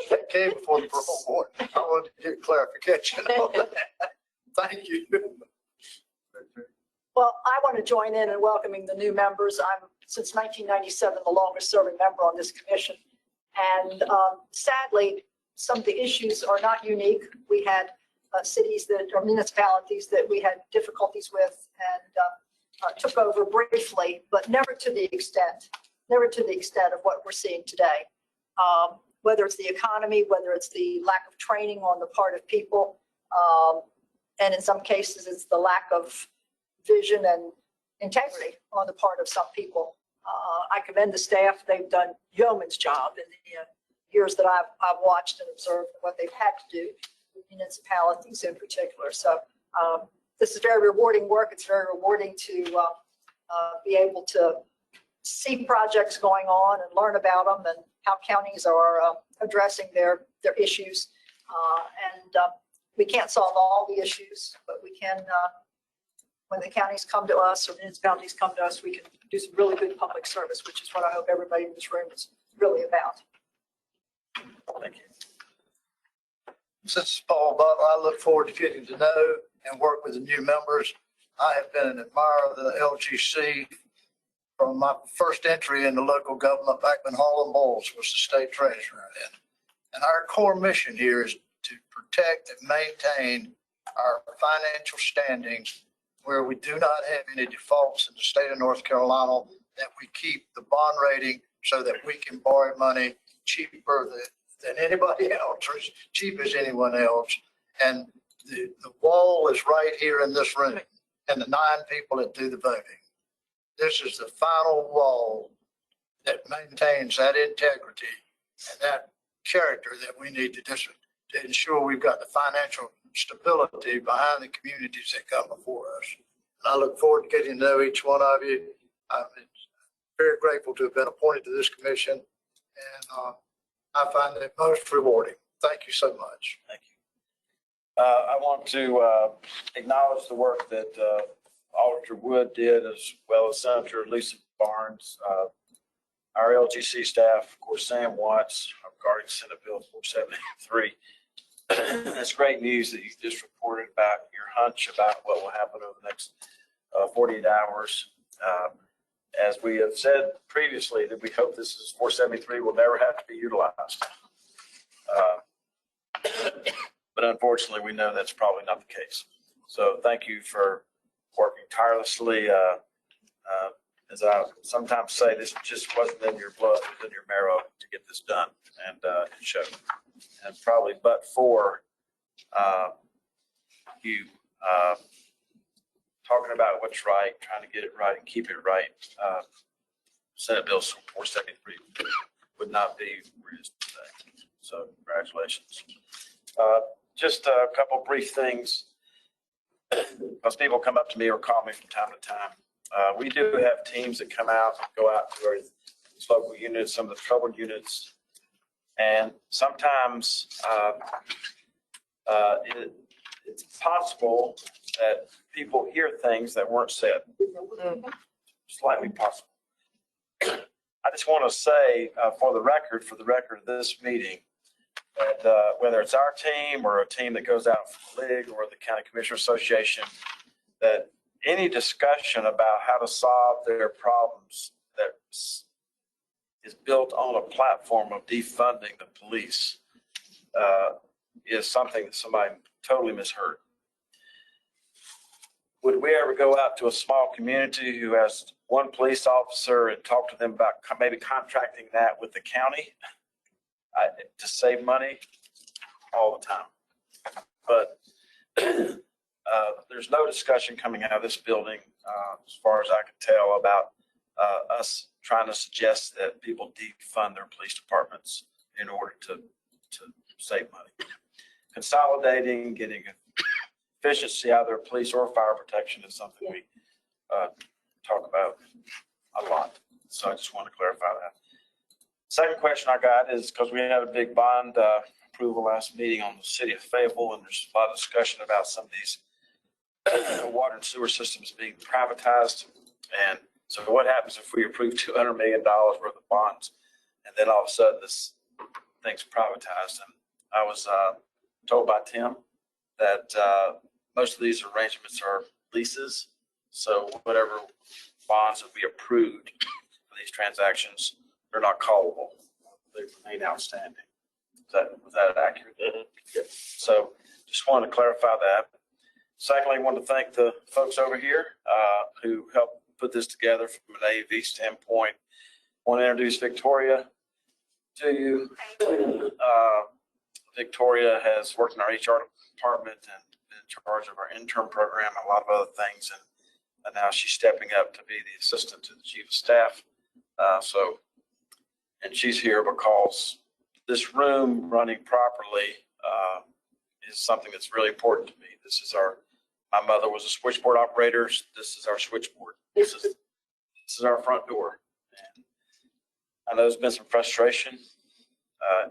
that came before the parole board, I wanted to get clarification on that. Thank you. Well, I want to join in in welcoming the new members. I'm, since 1997, the longest serving member on this commission. And sadly, some of the issues are not unique. We had cities that, or municipalities that we had difficulties with and took over briefly, but never to the extent of what we're seeing today. Whether it's the economy, whether it's the lack of training on the part of people, and in some cases, it's the lack of vision and integrity on the part of some people. I commend the staff. They've done yeoman's job in the years that I've watched and observed what they've had to do, municipalities in particular. So this is very rewarding work. It's very rewarding to be able to see projects going on and learn about them and how counties are addressing their issues. And we can't solve all the issues, but we can, when the counties come to us or municipalities come to us, we can do some really good public service, which is what I hope everybody in this room is really about. Thank you. This is Paul Butler. I look forward to getting to know and work with the new members. I have been an admirer of the LGC from my first entry into local government back when Harlan Bowles was the state treasurer. And our core mission here is to protect and maintain our financial standings where we do not have any defaults in the state of North Carolina, that we keep the bond rating so that we can borrow money cheaper than anybody else, or as cheap as anyone else. And the wall is right here in this room, and the 9 people that do the voting. This is the final wall that maintains that integrity and that character that we need to ensure we've got the financial stability behind the communities that come before us. And I look forward to getting to know each one of you. I'm very grateful to have been appointed to this commission, and I find it most rewarding. Thank you so much. Thank you. I want to acknowledge the work that Auditor Wood did, as well as Senator Lisa Barnes, our LGC staff, of course, Sam Watts, regarding Senate Bill 473. It's great news that you just reported about your hunch about what will happen over the next 48 hours. As we have said previously, that we hope this is 473 will never have to be utilized. But unfortunately, we know that's probably not the case. So thank you for working tirelessly. As I sometimes say, this just wasn't in your blood, it was in your marrow to get this done, and it showed. And probably but for you talking about what's right, trying to get it right and keep it right, Senate Bill 473 would not be where it is today. So congratulations. Just a couple brief things. Most people come up to me or call me from time to time. We do have teams that come out, go out to our local units, some of the troubled units. And sometimes it's possible that people hear things that weren't said. Slightly possible. I just want to say for the record of this meeting, that whether it's our team or a team that goes out from the league or the County Commissioner Association, that any discussion about how to solve their problems that is built on a platform of defunding the police is something that somebody totally misheard. Would we ever go out to a small community who has one police officer and talk to them about maybe contracting that with the county to save money? All the time. But there's no discussion coming out of this building, as far as I can tell, about us trying to suggest that people defund their police departments in order to save money. Consolidating, getting efficiency out of their police or fire protection is something we talk about a lot. So I just want to clarify that. Second question I got is because we had a big bond approval last meeting on the city of Fayetteville, and there's a lot of discussion about some of these water and sewer systems being privatized. And so what happens if we approve $200 million worth of bonds and then all of a sudden this thing's privatized? And I was told by Tim that most of these arrangements are leases. So whatever bonds that we approved for these transactions, they're not callable. They remain outstanding. Was that accurate? Mm-hmm. Yeah. So just wanted to clarify that. Secondly, I want to thank the folks over here who helped put this together from an AV standpoint. I want to introduce Victoria to you. Victoria has worked in our HR department and been in charge of our intern program and a lot of other things. And now she's stepping up to be the assistant to the chief of staff. And she's here because this room running properly is something that's really important to me. This is my mother was a switchboard operator. This is our switchboard. This is our front door. I know there's been some frustration,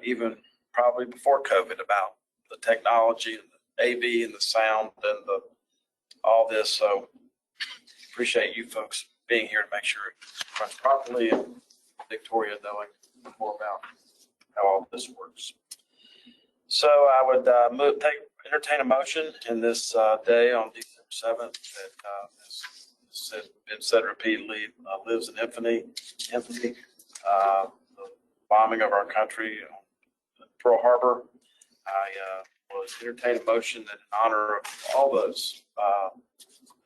even probably before COVID, about the technology and the AV and the sound and all this. So appreciate you folks being here to make sure it runs properly, and Victoria knowing more about how all this works. So I would entertain a motion in this day on December 7th that has been said repeatedly, lives in infamy. The bombing of our country, Pearl Harbor. I will entertain a motion that in honor of all those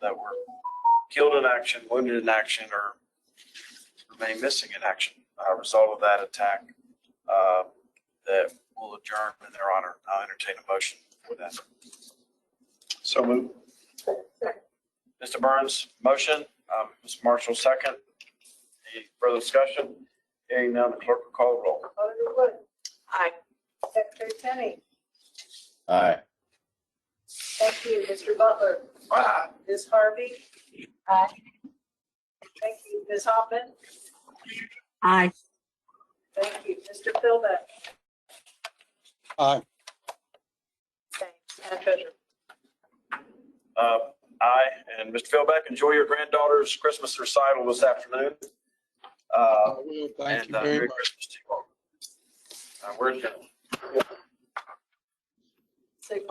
that were killed in action, wounded in action, or remain missing in action as a result of that attack, that will adjourn in their honor. I'll entertain a motion for that. So moved. Mr. Burns, motion. Mr. Marshall, second. Any further discussion? Hearing none, the clerk will call the roll. Auditor Wood, Aye. Secretary Penny, Aye. thank you. Mr. Butler, Ms. Harvey. Aye. Thank you. Ms. Hoffman, Aye. thank you. Mr. Philbeck, Aye. thanks. Madam Treasurer. Aye. And Mr. Philbeck, enjoy your granddaughter's Christmas recital this afternoon. I will. Thank you very Merry much. Christmas to you all. We're adjourned. Signal.